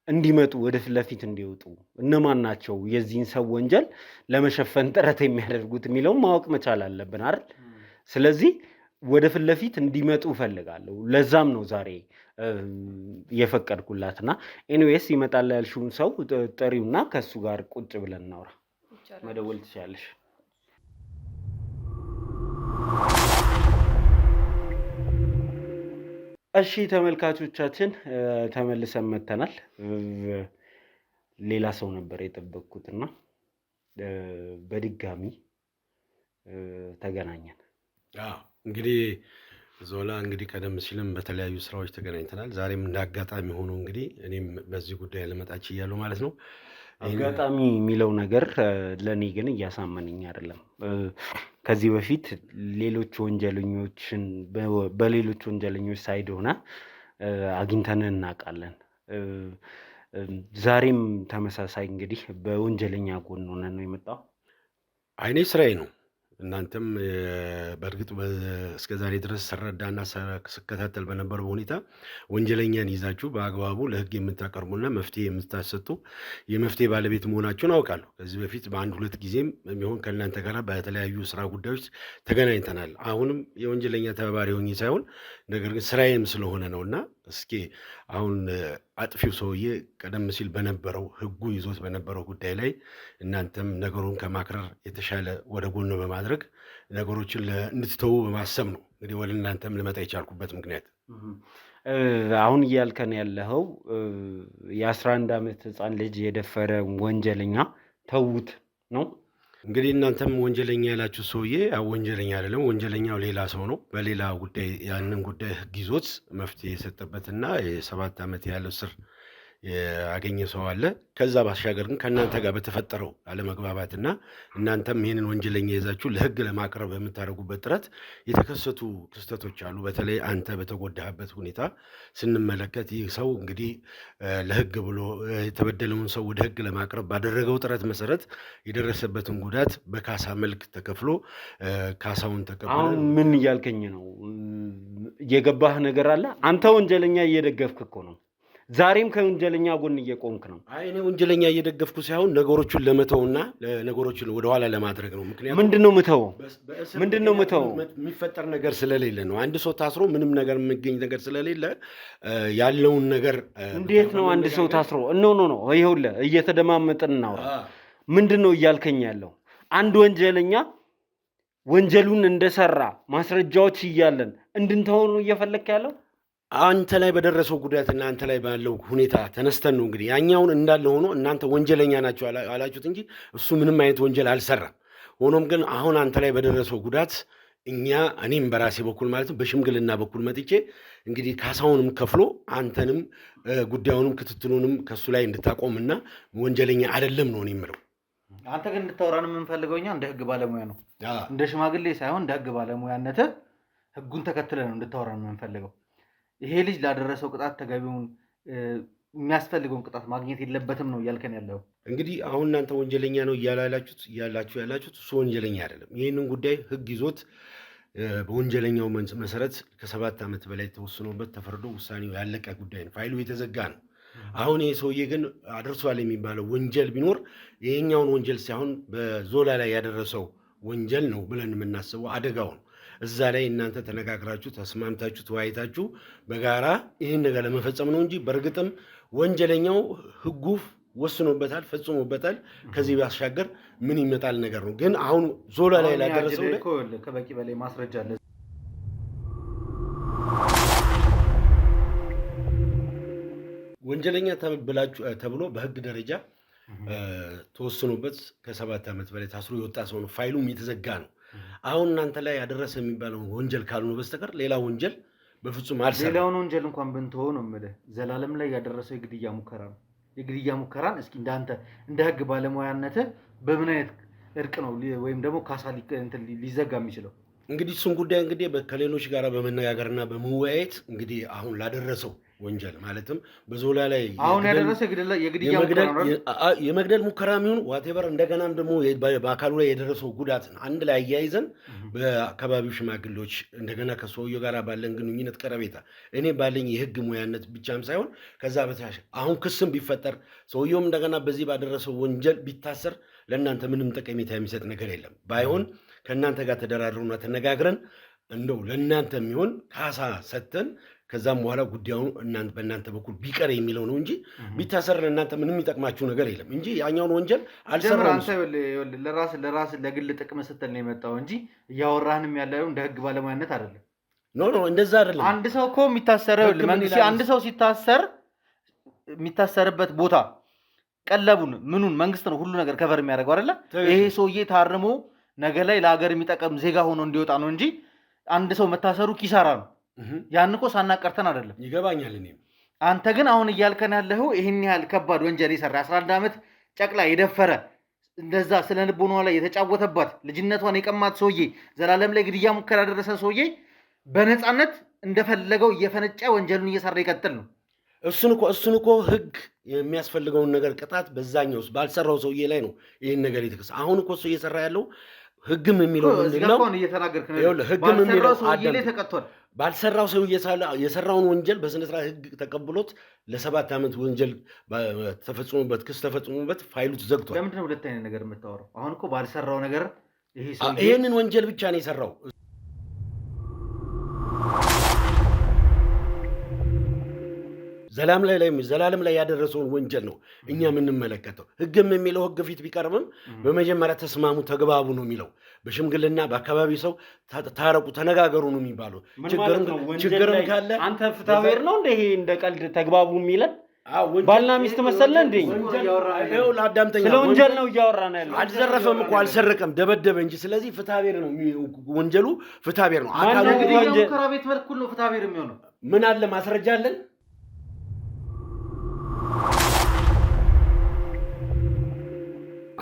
እንዲመጡ ወደ ፊት ለፊት እንዲወጡ እነማን ናቸው የዚህን ሰው ወንጀል ለመሸፈን ጥረት የሚያደርጉት የሚለውን ማወቅ መቻል አለብን አይደል? ስለዚህ ወደ ፊት ለፊት እንዲመጡ ፈልጋለሁ። ለዛም ነው ዛሬ የፈቀድኩላትና ኤኒዌይስ ይመጣል ያልሽውን ሰው ጥሪውና ከሱ ጋር ቁጭ ብለን እናውራ። መደወል ትችላለሽ። እሺ ተመልካቾቻችን ተመልሰን መተናል። ሌላ ሰው ነበር የጠበቅኩትና በድጋሚ ተገናኘን። እንግዲህ ዞላ እንግዲህ ቀደም ሲልም በተለያዩ ስራዎች ተገናኝተናል። ዛሬም እንደ አጋጣሚ ሆኖ እንግዲህ እኔም በዚህ ጉዳይ ለመጣች እያለሁ ማለት ነው። አጋጣሚ የሚለው ነገር ለእኔ ግን እያሳመነኝ አይደለም። ከዚህ በፊት ሌሎች ወንጀለኞችን በሌሎች ወንጀለኞች ሳይድ ሆነ አግኝተን እናውቃለን። ዛሬም ተመሳሳይ እንግዲህ በወንጀለኛ ጎን ሆነን ነው የመጣው። አይኔ ስራዬ ነው። እናንተም በእርግጥ እስከ ዛሬ ድረስ ስረዳና ስከታተል በነበረው ሁኔታ ወንጀለኛን ይዛችሁ በአግባቡ ለሕግ የምታቀርቡና መፍትሄ የምታሰጡ የመፍትሄ ባለቤት መሆናችሁን አውቃለሁ። ከዚህ በፊት በአንድ ሁለት ጊዜም የሚሆን ከእናንተ ጋር በተለያዩ ስራ ጉዳዮች ተገናኝተናል። አሁንም የወንጀለኛ ተባባሪ ሆኜ ሳይሆን ነገር ግን ስራዬም ስለሆነ ነውና እስኪ አሁን አጥፊው ሰውዬ ቀደም ሲል በነበረው ሕጉ ይዞት በነበረው ጉዳይ ላይ እናንተም ነገሩን ከማክረር የተሻለ ወደ ጎን በማድረግ ነገሮችን እንድትተዉ በማሰብ ነው እንግዲህ ወደ እናንተም ልመጣ የቻልኩበት ምክንያት። አሁን እያልከን ያለኸው የ11 ዓመት ህፃን ልጅ የደፈረ ወንጀለኛ ተዉት ነው? እንግዲህ እናንተም ወንጀለኛ ያላችሁ ሰውዬ ወንጀለኛ አይደለም። ወንጀለኛው ሌላ ሰው ነው። በሌላ ጉዳይ ያንን ጉዳይ ሕግ ይዞት መፍትሄ የሰጠበትና የ7 ዓመት ያለው እስር ያገኘ ሰው አለ። ከዛ ባሻገር ግን ከእናንተ ጋር በተፈጠረው አለመግባባትና እናንተም ይህንን ወንጀለኛ ይዛችሁ ለሕግ ለማቅረብ በምታደርጉበት ጥረት የተከሰቱ ክስተቶች አሉ። በተለይ አንተ በተጎዳህበት ሁኔታ ስንመለከት ይህ ሰው እንግዲህ ለሕግ ብሎ የተበደለውን ሰው ወደ ሕግ ለማቅረብ ባደረገው ጥረት መሰረት የደረሰበትን ጉዳት በካሳ መልክ ተከፍሎ ካሳውን ተቀብሎ አሁን ምን እያልከኝ ነው? የገባህ ነገር አለ? አንተ ወንጀለኛ እየደገፍክ እኮ ነው። ዛሬም ከወንጀለኛ ጎን እየቆምክ ነው። እኔ ወንጀለኛ እየደገፍኩ ሳይሆን ነገሮችን ለመተውና ነገሮችን ወደኋላ ለማድረግ ነው። ምክንያቱም ምንድነው ምተው የሚፈጠር ነገር ስለሌለ ነው። አንድ ሰው ታስሮ ምንም ነገር የሚገኝ ነገር ስለሌለ ያለውን ነገር እንዴት ነው አንድ ሰው ታስሮ? ኖ ይኸውልህ እየተደማመጥን እናውራ። ምንድነው እያልከኝ ያለው? አንድ ወንጀለኛ ወንጀሉን እንደሰራ ማስረጃዎች እያለን እንድንተው ነው እየፈለክ ያለው? አንተ ላይ በደረሰው ጉዳትና አንተ ላይ ባለው ሁኔታ ተነስተን ነው እንግዲህ ያኛውን እንዳለ ሆኖ እናንተ ወንጀለኛ ናቸው አላችሁት እንጂ እሱ ምንም አይነት ወንጀል አልሰራም። ሆኖም ግን አሁን አንተ ላይ በደረሰው ጉዳት እኔም በራሴ በኩል ማለትም በሽምግልና በኩል መጥቼ እንግዲህ ካሳውንም ከፍሎ አንተንም ጉዳዩንም ክትትሉንም ከሱ ላይ እንድታቆምና ወንጀለኛ አይደለም ነው የምለው። አንተ ግን እንድታወራን የምንፈልገው እኛ እንደ ሕግ ባለሙያ ነው፣ እንደ ሽማግሌ ሳይሆን እንደ ሕግ ባለሙያነት ሕጉን ተከትለ ነው እንድታወራን የምንፈልገው። ይሄ ልጅ ላደረሰው ቅጣት ተገቢውን የሚያስፈልገውን ቅጣት ማግኘት የለበትም ነው እያልከን ያለው። እንግዲህ አሁን እናንተ ወንጀለኛ ነው ያላችሁት እሱ ወንጀለኛ አይደለም። ይህንን ጉዳይ ሕግ ይዞት በወንጀለኛው መሰረት ከ7 ዓመት በላይ ተወስኖበት ተፈርዶ ውሳኔው ያለቀ ጉዳይ ነው። ፋይሉ የተዘጋ ነው። አሁን ይህ ሰውዬ ግን አድርሷል የሚባለው ወንጀል ቢኖር ይሄኛውን ወንጀል ሳይሆን በዞላ ላይ ያደረሰው ወንጀል ነው ብለን የምናስበው አደጋው ነው። እዛ ላይ እናንተ ተነጋግራችሁ ተስማምታችሁ ተወያይታችሁ በጋራ ይህን ነገር ለመፈጸም ነው እንጂ በእርግጥም ወንጀለኛው ሕጉ ወስኖበታል፣ ፈጽሞበታል። ከዚህ ባሻገር ምን ይመጣል ነገር ነው። ግን አሁን ዞላ ላይ ላደረሰው ከበቂ በላይ ማስረጃ አለ። ወንጀለኛ ተብሎ በሕግ ደረጃ ተወስኖበት ከ7 ዓመት በላይ ታስሮ የወጣ ሰው ነው። ፋይሉም የተዘጋ ነው። አሁን እናንተ ላይ ያደረሰ የሚባለው ወንጀል ካልሆነ በስተቀር ሌላ ወንጀል በፍጹም አልሰራም። ሌላውን ወንጀል እንኳን ብንተወው ነው የምልህ፣ ዘላለም ላይ ያደረሰው የግድያ ሙከራ ነው። የግድያ ሙከራን እስኪ እንዳንተ እንደ ሕግ ባለሙያነት በምን አይነት እርቅ ነው ወይም ደግሞ ካሳ ሊዘጋ የሚችለው? እንግዲህ እሱን ጉዳይ እንግዲህ ከሌሎች ጋር በመነጋገርና በመወያየት እንግዲህ አሁን ላደረሰው ወንጀል ማለትም በዞላ ላይ አሁን ያደረሰ የመግደል ሙከራ የሚሆን ዋቴቨር እንደገናም ደግሞ በአካሉ ላይ የደረሰው ጉዳት አንድ ላይ አያይዘን በአካባቢው ሽማግሌዎች እንደገና ከሰውየው ጋር ባለን ግንኙነት ቀረቤታ እኔ ባለኝ የህግ ሙያነት ብቻም ሳይሆን ከዛ በታች አሁን ክስም ቢፈጠር ሰውየውም እንደገና በዚህ ባደረሰው ወንጀል ቢታሰር ለእናንተ ምንም ጠቀሜታ የሚሰጥ ነገር የለም። ባይሆን ከእናንተ ጋር ተደራድረውና ተነጋግረን እንደው ለእናንተ የሚሆን ካሳ ሰጥተን ከዛም በኋላ ጉዳዩን በእናንተ በኩል ቢቀር የሚለው ነው እንጂ ቢታሰር ለእናንተ ምንም የሚጠቅማችሁ ነገር የለም እንጂ ያኛውን ወንጀል አልሰራም። ለራስ ለግል ጥቅም ስትል ነው የመጣው እንጂ እያወራህንም ያለው እንደ ህግ ባለሙያነት አይደለም። ኖ እንደዛ አይደለም። አንድ ሰው እኮ የሚታሰረው አንድ ሰው ሲታሰር የሚታሰርበት ቦታ ቀለቡን ምኑን መንግስት ነው ሁሉ ነገር ከቨር የሚያደርገው አይደለ? ይሄ ሰውዬ ታርሞ ነገ ላይ ለሀገር የሚጠቅም ዜጋ ሆኖ እንዲወጣ ነው እንጂ አንድ ሰው መታሰሩ ኪሳራ ነው። ያን እኮ ሳናቀርተን አይደለም። ይገባኛል። እኔም አንተ ግን አሁን እያልከን ያለው ይህን ያህል ከባድ ወንጀል የሰራ 11 ዓመት ጨቅላ የደፈረ እንደዛ ስለ ልቦናዋ ላይ የተጫወተባት ልጅነቷን የቀማት ሰውዬ ዘላለም ላይ ግድያ ሙከራ ያደረሰ ሰውዬ በነፃነት እንደፈለገው እየፈነጨ ወንጀሉን እየሰራ ይቀጥል ነው። እሱን እኮ ህግ የሚያስፈልገውን ነገር ቅጣት በዛኛው ባልሰራው ሰውዬ ላይ ነው ይህን ነገር የተከሰ። አሁን እኮ እሱ እየሰራ ያለው ህግም የሚለው ምንድነው? ህግም የሚለው ባልሰራው ሰው የሰራውን ወንጀል በስነ ስርዓት ህግ ተቀብሎት ለ7 ዓመት ወንጀል ተፈጽሞበት ክስ ተፈጽሞበት ፋይሉ ተዘግቷል። ለምንድን ነው ሁለት አይነት ነገር የምታወራው? አሁን እኮ ባልሰራው ነገር ይሄንን ወንጀል ብቻ ነው የሰራው። ዘላለም ላይ ያደረሰውን ወንጀል ነው እኛ የምንመለከተው። ህግም የሚለው ህግ ፊት ቢቀርብም በመጀመሪያ ተስማሙ ተግባቡ ነው የሚለው። በሽምግልና በአካባቢ ሰው ታረቁ ተነጋገሩ ነው የሚባለው። ችግርም ካለ አንተ ፍትሐብሔር ነው እንደ ይሄ እንደ ቀልድ ተግባቡ የሚለን ባልና ሚስት መሰለ እንዴ? ስለ ወንጀል ነው እያወራን ያለው። አልዘረፈም እኮ አልሰረቀም፣ ደበደበ እንጂ። ስለዚህ ፍትሐብሔር ነው ወንጀሉ፣ ፍትሐብሔር ነው። አካሉ ሙከራ ቤት መልኩል ነው ፍትሐብሔር የሚሆነው። ምን አለ ማስረጃ አለን?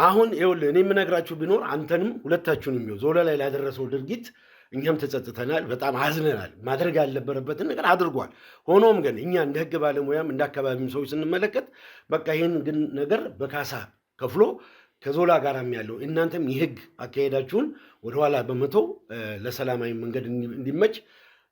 አሁን ይኸውልህ እኔ የምነግራችሁ ቢኖር አንተንም ሁለታችሁንም የሚሆን ዞላ ላይ ላደረሰው ድርጊት እኛም ተጸጽተናል፣ በጣም አዝነናል። ማድረግ ያልነበረበትን ነገር አድርጓል። ሆኖም ግን እኛ እንደ ህግ ባለሙያም እንደ አካባቢም ሰዎች ስንመለከት በቃ ይህን ግን ነገር በካሳ ከፍሎ ከዞላ ጋርም ያለው እናንተም የህግ አካሄዳችሁን ወደኋላ በመተው ለሰላማዊ መንገድ እንዲመች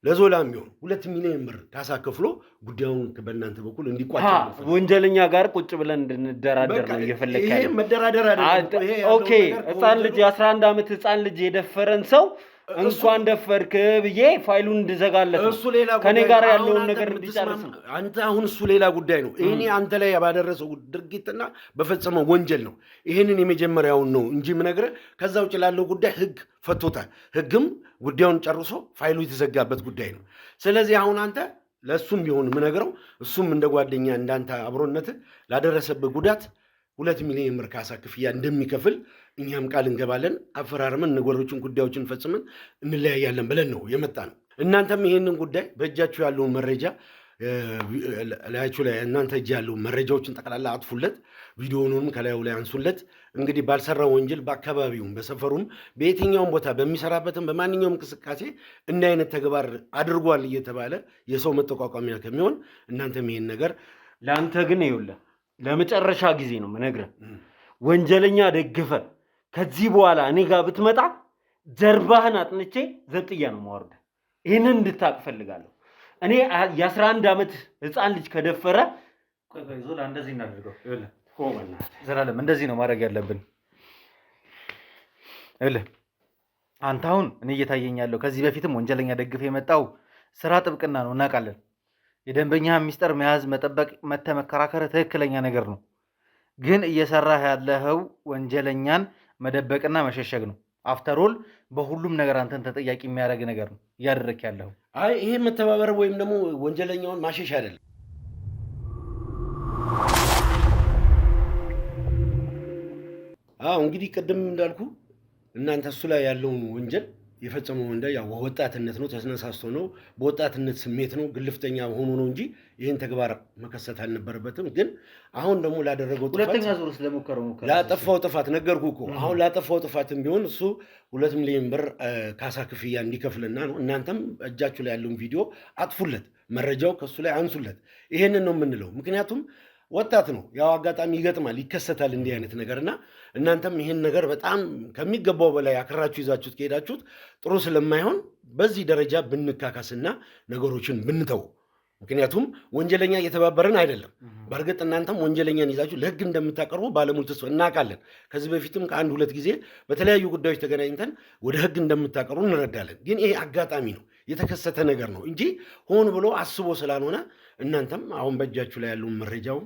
ለዞላ የሚሆን 2 ሚሊዮን ብር ካሳ ከፍሎ ጉዳዩን በእናንተ በኩል እንዲቋጭ ወንጀለኛ ጋር ቁጭ ብለን እንድንደራደር ነው እየፈለክ ያለው። ይሄ መደራደር አይደለም። ኦኬ ህፃን ልጅ 11 ዓመት ህፃን ልጅ የደፈረን ሰው እንኳን ደፈርክ ብዬ ፋይሉን እንድዘጋለት እሱ ሌላ ከኔ ጋር ያለውን ነገር እንዲጨርስ ነው። አንተ አሁን እሱ ሌላ ጉዳይ ነው። ይሄኔ አንተ ላይ ባደረሰው ድርጊትና በፈጸመው ወንጀል ነው። ይሄንን የመጀመሪያውን ነው እንጂ ምነግርህ ከዛ ውጭ ላለው ጉዳይ ህግ ፈቶታል። ህግም ጉዳዩን ጨርሶ ፋይሉ የተዘጋበት ጉዳይ ነው። ስለዚህ አሁን አንተ ለሱም ቢሆን ምነግረው እሱም እንደ ጓደኛ እንዳንተ አብሮነት ላደረሰበት ጉዳት 2 ሚሊዮን ብር ካሳ ክፍያ እንደሚከፍል እኛም ቃል እንገባለን። አፈራርመን ነገሮችን ጉዳዮችን ፈጽመን እንለያያለን ብለን ነው የመጣ ነው። እናንተም ይሄንን ጉዳይ በእጃችሁ ያለውን መረጃ ላያችሁ ላይ እናንተ እጅ ያለውን መረጃዎችን ጠቅላላ አጥፉለት፣ ቪዲዮውንም ከላዩ ላይ አንሱለት። እንግዲህ ባልሰራው ወንጀል በአካባቢውም በሰፈሩም በየትኛውም ቦታ በሚሰራበትም በማንኛውም እንቅስቃሴ እንዲህ አይነት ተግባር አድርጓል እየተባለ የሰው መጠቋቋሚያ ከሚሆን እናንተም ይሄን ነገር ለአንተ ግን ይኸውልህ ለመጨረሻ ጊዜ ነው የምነግርህ። ወንጀለኛ ደግፈ ከዚህ በኋላ እኔ ጋር ብትመጣ ጀርባህን አጥንቼ ዘብጥያ ነው ማወርድ። ይህንን እንድታቅ ፈልጋለሁ። እኔ የ11 ዓመት ህፃን ልጅ ከደፈረ ዞላ እንደዚህ እናደርገው። ዘላለም እንደዚህ ነው ማድረግ ያለብን። አንተ አሁን እኔ እየታየኝ ያለው ከዚህ በፊትም ወንጀለኛ ደግፈ የመጣው ስራ ጥብቅና ነው እናውቃለን። የደንበኛ ሚስጥር መያዝ፣ መጠበቅ፣ መከራከር ትክክለኛ ነገር ነው። ግን እየሰራህ ያለኸው ወንጀለኛን መደበቅና መሸሸግ ነው። አፍተሮል በሁሉም ነገር አንተን ተጠያቂ የሚያደርግ ነገር ነው እያደረክ ያለኸው። አይ ይሄ መተባበር ወይም ደግሞ ወንጀለኛውን ማሸሽ አይደለም። እንግዲህ ቅድም እንዳልኩ እናንተ እሱ ላይ ያለውን ወንጀል የፈጸመው ያው ወጣትነት ነው፣ ተነሳስቶ ነው፣ በወጣትነት ስሜት ነው፣ ግልፍተኛ ሆኖ ነው እንጂ ይህን ተግባር መከሰት አልነበረበትም። ግን አሁን ደግሞ ላደረገው ጥፋት ሁለተኛ ዙር ስለሞከረው ላጠፋው ጥፋት ነገርኩህ እኮ። አሁን ላጠፋው ጥፋትም ቢሆን እሱ 2 ሚሊዮን ብር ካሳ ክፍያ እንዲከፍልና ነው። እናንተም እጃችሁ ላይ ያለውን ቪዲዮ አጥፉለት። መረጃው ከሱ ላይ አንሱለት። ይሄንን ነው የምንለው። ምክንያቱም ወጣት ነው፣ ያው አጋጣሚ ይገጥማል፣ ይከሰታል እንዲህ አይነት ነገርና እናንተም ይህን ነገር በጣም ከሚገባው በላይ አክራችሁ ይዛችሁት ከሄዳችሁት ጥሩ ስለማይሆን በዚህ ደረጃ ብንካካስና ነገሮችን ብንተው። ምክንያቱም ወንጀለኛ እየተባበረን አይደለም። በእርግጥ እናንተም ወንጀለኛን ይዛችሁ ለህግ እንደምታቀርቡ ባለሙሉ ተስፋ እናውቃለን። ከዚህ በፊትም ከአንድ ሁለት ጊዜ በተለያዩ ጉዳዮች ተገናኝተን ወደ ህግ እንደምታቀርቡ እንረዳለን። ግን ይሄ አጋጣሚ ነው፣ የተከሰተ ነገር ነው እንጂ ሆን ብሎ አስቦ ስላልሆነ እናንተም አሁን በእጃችሁ ላይ ያለውን መረጃው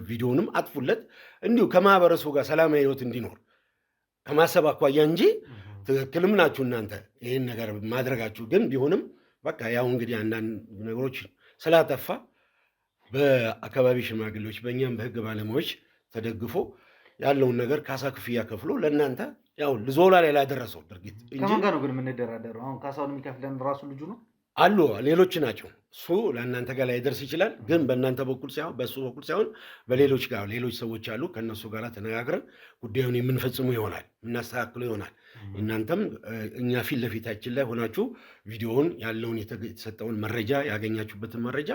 ቪዲዮንም አጥፉለት። እንዲሁ ከማህበረሰቡ ጋር ሰላማዊ ህይወት እንዲኖር ከማሰብ አኳያ እንጂ ትክክልም ናችሁ እናንተ ይህን ነገር ማድረጋችሁ። ግን ቢሆንም በቃ ያው እንግዲህ አንዳንድ ነገሮች ስላጠፋ በአካባቢ ሽማግሌዎች በእኛም በህግ ባለሙያዎች ተደግፎ ያለውን ነገር ካሳ ክፍያ ከፍሎ ለእናንተ ያው ዞላ ላይ ላደረሰው ድርጊት እንጂ ከማን ጋር ነው ግን የምንደራደረው? አሁን ካሳውን የሚከፍለን ራሱ ልጁ ነው አሉ ሌሎች ናቸው። እሱ ለእናንተ ጋር ላይደርስ ይችላል። ግን በእናንተ በኩል ሳይሆን በእሱ በኩል ሳይሆን በሌሎች ጋር ሌሎች ሰዎች አሉ። ከእነሱ ጋር ተነጋግረን ጉዳዩን የምንፈጽሙ ይሆናል፣ የምናስተካክሉ ይሆናል። እናንተም እኛ ፊት ለፊታችን ላይ ሆናችሁ ቪዲዮውን ያለውን የተሰጠውን መረጃ ያገኛችሁበትን መረጃ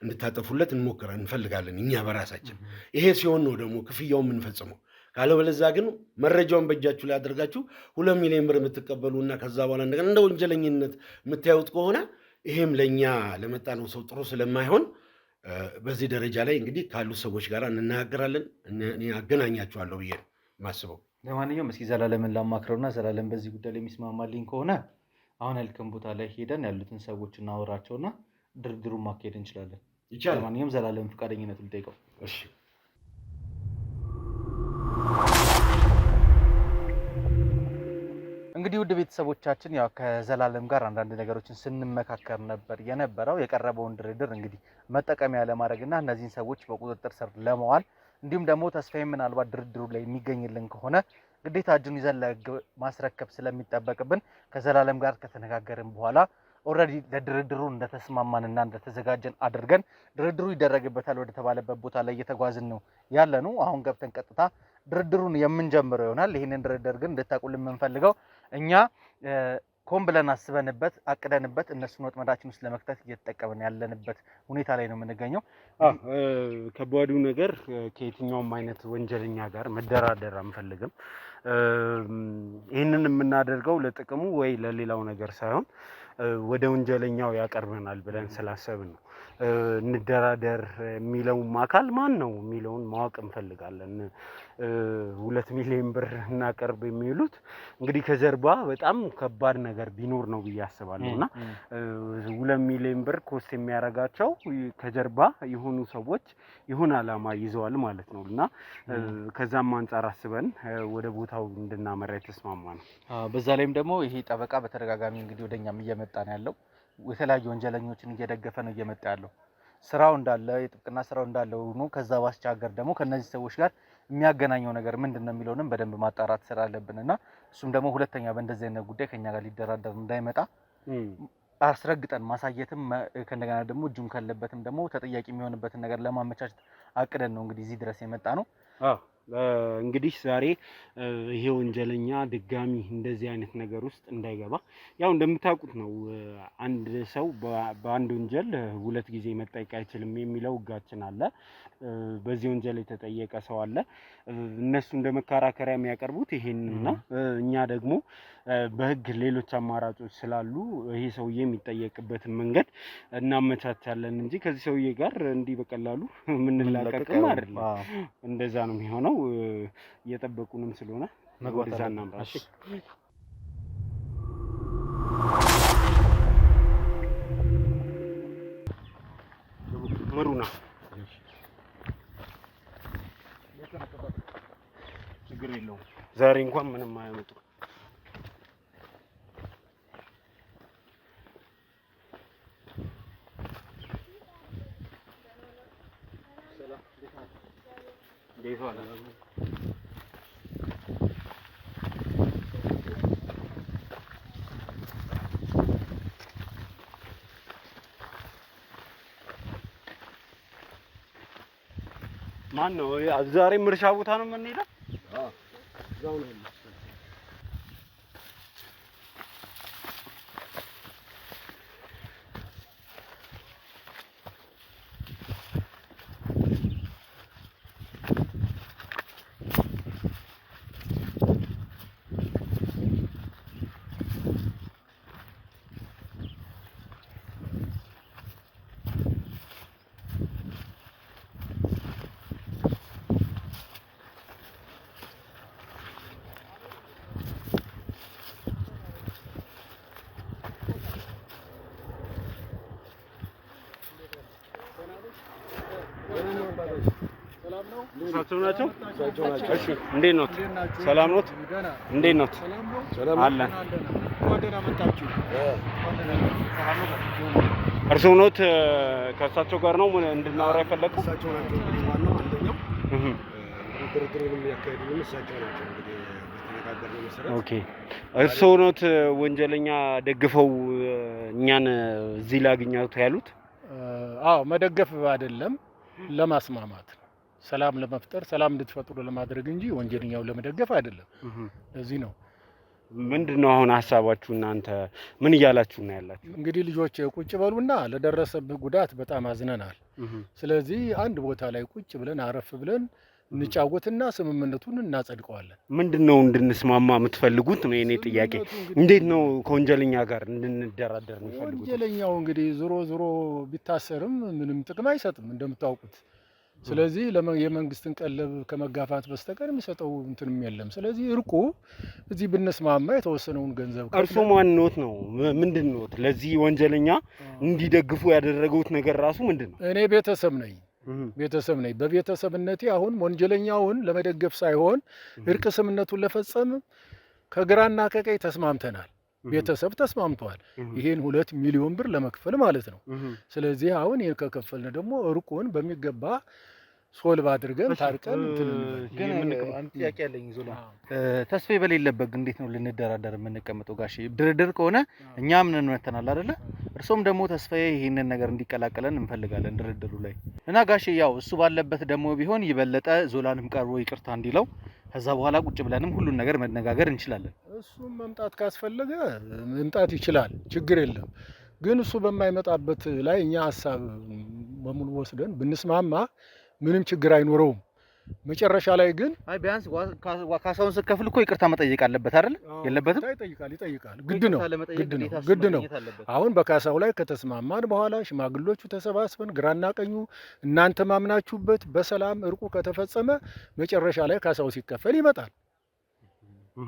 እንድታጠፉለት እንፈልጋለን እኛ በራሳችን። ይሄ ሲሆን ነው ደግሞ ክፍያው የምንፈጽመው። ካለበለዚያ ግን መረጃውን በእጃችሁ ላይ አድርጋችሁ 2 ሚሊዮን ብር የምትቀበሉና ከዛ በኋላ እንደገና እንደ ወንጀለኝነት የምታዩት ከሆነ ይሄም ለእኛ ለመጣነው ሰው ጥሩ ስለማይሆን በዚህ ደረጃ ላይ እንግዲህ ካሉት ሰዎች ጋር እንነጋገራለን። እኔ አገናኛችኋለሁ ብዬ ነው የማስበው። ለማንኛውም እስኪ ዘላለምን ላማክረውና ዘላለም በዚህ ጉዳይ ላይ የሚስማማልኝ ከሆነ አሁን ያልከን ቦታ ላይ ሄደን ያሉትን ሰዎች እናወራቸውና ድርድሩን ማካሄድ እንችላለን። ይቻላል። ለማንኛውም ዘላለም ፈቃደኝነቱን ልጠይቀው። እሺ። እንግዲህ ውድ ቤተሰቦቻችን ያው ከዘላለም ጋር አንዳንድ ነገሮችን ስንመካከር ነበር የነበረው። የቀረበውን ድርድር እንግዲህ መጠቀሚያ ለማድረግና እነዚህን ሰዎች በቁጥጥር ስር ለመዋል እንዲሁም ደግሞ ተስፋዬ ምናልባት ድርድሩ ላይ የሚገኝልን ከሆነ ግዴታ እጁን ይዘን ለህግ ማስረከብ ስለሚጠበቅብን ከዘላለም ጋር ከተነጋገርን በኋላ ኦልሬዲ ለድርድሩ እንደተስማማንና እንደተዘጋጀን አድርገን ድርድሩ ይደረግበታል ወደ ተባለበት ቦታ ላይ እየተጓዝን ነው ያለ ነው። አሁን ገብተን ቀጥታ ድርድሩን የምንጀምረው ይሆናል። ይህንን ድርድር ግን እንድታውቁልን የምንፈልገው እኛ ኮን ብለን አስበንበት አቅደንበት እነሱን ወጥመዳችን ውስጥ ለመክተት እየተጠቀምን ያለንበት ሁኔታ ላይ ነው የምንገኘው። ከባዱ ነገር ከየትኛውም አይነት ወንጀለኛ ጋር መደራደር አንፈልግም። ይህንን የምናደርገው ለጥቅሙ ወይ ለሌላው ነገር ሳይሆን ወደ ወንጀለኛው ያቀርበናል ብለን ስላሰብን ነው። እንደራደር የሚለውም አካል ማን ነው የሚለውን ማወቅ እንፈልጋለን። 2 ሚሊዮን ብር እናቀርብ የሚሉት እንግዲህ ከጀርባ በጣም ከባድ ነገር ቢኖር ነው ብዬ አስባለሁ። እና 2 ሚሊዮን ብር ኮስት የሚያደርጋቸው ከጀርባ የሆኑ ሰዎች ይሁን አላማ ይዘዋል ማለት ነው። እና ከዛም አንጻር አስበን ወደ ቦታው እንድናመራ የተስማማ ነው። በዛ ላይም ደግሞ ይሄ ጠበቃ በተደጋጋሚ እንግዲህ ወደኛም እየመጣ ነው ያለው። የተለያዩ ወንጀለኞችን እየደገፈ ነው እየመጣ ያለው። ስራው እንዳለ የጥብቅና ስራው እንዳለ ሆኖ ከዛ ባስቻገር ደግሞ ከነዚህ ሰዎች ጋር የሚያገናኘው ነገር ምንድነው የሚለውንም በደንብ ማጣራት ስላለብንና እሱም ደግሞ ሁለተኛ በእንደዚህ አይነት ጉዳይ ከኛ ጋር ሊደራደር እንዳይመጣ አስረግጠን ማሳየትም ከእንደገና ደግሞ እጁም ካለበትም ደግሞ ተጠያቂ የሚሆንበትን ነገር ለማመቻቸት አቅደን ነው እንግዲህ እዚህ ድረስ የመጣ ነው። እንግዲህ ዛሬ ይሄ ወንጀለኛ ድጋሚ እንደዚህ አይነት ነገር ውስጥ እንዳይገባ ያው እንደምታውቁት ነው። አንድ ሰው በአንድ ወንጀል 2 ጊዜ መጠየቅ አይችልም የሚለው ሕጋችን አለ። በዚህ ወንጀል የተጠየቀ ሰው አለ። እነሱ እንደ መከራከሪያ የሚያቀርቡት ይሄንን ነው። እኛ ደግሞ በሕግ ሌሎች አማራጮች ስላሉ ይሄ ሰውዬ የሚጠየቅበትን መንገድ እናመቻቻለን እንጂ ከዚህ ሰውዬ ጋር እንዲህ በቀላሉ የምንላቀቅም አይደለም። እንደዛ ነው የሚሆነው። እየጠበቁንም ስለሆነ ወደዛ እናምራ። እሺ መሩና ችግር የለውም። ዛሬ እንኳን ምንም አያመጡ። ማን ነው? ዛሬ ምርሻ ቦታ ነው የምንሄደው? እዛው ነው። እሳቸው ናቸው። እሺ እንዴት ነው? ሰላም ነው? እንዴት ነው? አለን። እርስዎ ኖት ከእሳቸው ጋር ነው እንድናወራ የፈለግኩት? እሳቸው ናቸው እንግዲህ ዋናው አንደኛው ድርድሩንም ያካሄዱልን እሳቸው ናቸው። እንግዲህ በተነጋገርነው መሰረት ኦኬ። እርስዎ ኖት ወንጀለኛ ደግፈው እኛን እዚህ ላግኛቱ ያሉት? አዎ መደገፍ አይደለም፣ ለማስማማት ሰላም ለመፍጠር ሰላም እንድትፈጥሩ ለማድረግ እንጂ ወንጀለኛው ለመደገፍ አይደለም። ለዚህ ነው። ምንድነው አሁን ሀሳባችሁ? እናንተ ምን እያላችሁ ነው ያላችሁ? እንግዲህ ልጆች ቁጭ በሉና ለደረሰብህ ጉዳት በጣም አዝነናል። ስለዚህ አንድ ቦታ ላይ ቁጭ ብለን አረፍ ብለን እንጫወትና ስምምነቱን እናጸድቀዋለን። ምንድነው እንድንስማማ የምትፈልጉት ነው የኔ ጥያቄ። እንዴት ነው ከወንጀለኛ ጋር እንድንደራደር ነው የምትፈልጉት? ወንጀለኛው እንግዲህ ዞሮ ቢታሰርም ምንም ጥቅም አይሰጥም እንደምታውቁት። ስለዚህ የመንግስትን ቀለብ ከመጋፋት በስተቀር የሚሰጠው እንትንም የለም። ስለዚህ እርቁ እዚህ ብንስማማ የተወሰነውን ገንዘብ እርሱ ማንኖት ነው ምንድነው ለዚህ ወንጀለኛ እንዲደግፉ ያደረጉት ነገር ራሱ ምንድነው? እኔ ቤተሰብ ነኝ። በቤተሰብነቴ አሁን ወንጀለኛውን ለመደገፍ ሳይሆን እርቅ ስምነቱን ለፈጸም ከግራና ከቀኝ ተስማምተናል። ቤተሰብ ተስማምቷል። ይሄን 2 ሚሊዮን ብር ለመክፈል ማለት ነው። ስለዚህ አሁን ይሄን ከከፈልን ደግሞ እርቁን በሚገባ ሶልቭ አድርገን ታርቀን ግን አንድ ጥያቄ ያለኝ ዞላ ተስፋዬ በሌለበት እንዴት ነው ልንደራደር የምንቀመጠው? ጋሼ ድርድር ከሆነ እኛ ምን መተናል አይደለ? እርሶም ደግሞ ተስፋዬ ይሄንን ነገር እንዲቀላቀለን እንፈልጋለን ድርድሩ ላይ እና ጋሼ ያው እሱ ባለበት ደግሞ ቢሆን ይበለጠ ዞላንም ቀርቦ ይቅርታ እንዲለው ከዛ በኋላ ቁጭ ብለንም ሁሉን ነገር መነጋገር እንችላለን። እሱም መምጣት ካስፈለገ መምጣት ይችላል፣ ችግር የለም። ግን እሱ በማይመጣበት ላይ እኛ ሀሳብ በሙሉ ወስደን ብንስማማ ምንም ችግር አይኖረውም። መጨረሻ ላይ ግን አይ ቢያንስ ካሳውን ስከፍል እኮ ይቅርታ መጠየቅ አለበት አይደል? የለበትም? ይጠይቃል። ግድ ነው። አሁን በካሳው ላይ ከተስማማን በኋላ ሽማግሌዎቹ ተሰባስበን ግራና ቀኙ እናንተ ማምናችሁበት በሰላም እርቁ ከተፈጸመ መጨረሻ ላይ ካሳው ሲከፈል ይመጣል።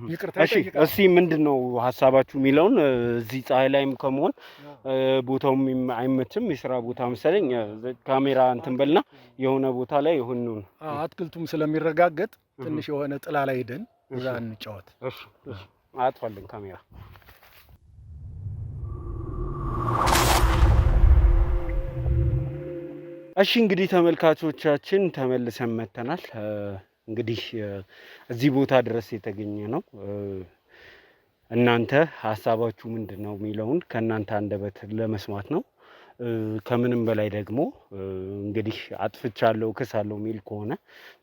ይቅርታ ይጠይቃል። እሺ ምንድነው ሀሳባችሁ የሚለውን እዚህ ፀሐይ ላይም ከመሆን ቦታውም አይመችም፣ የሥራ ቦታ መሰለኝ። ካሜራ እንትን በልና የሆነ ቦታ ላይ ይሁን ነው አትክልቱም ስለሚረጋገጥ ትንሽ የሆነ ጥላ ላይ ሄደን እዛ እንጫወት። እሺ አጥፋለን ካሜራ። እሺ እንግዲህ ተመልካቾቻችን ተመልሰን መተናል። እንግዲህ እዚህ ቦታ ድረስ የተገኘ ነው። እናንተ ሀሳባችሁ ምንድነው የሚለውን ከእናንተ አንደበት ለመስማት ነው። ከምንም በላይ ደግሞ እንግዲህ አጥፍቻለሁ ክሳለሁ የሚል ከሆነ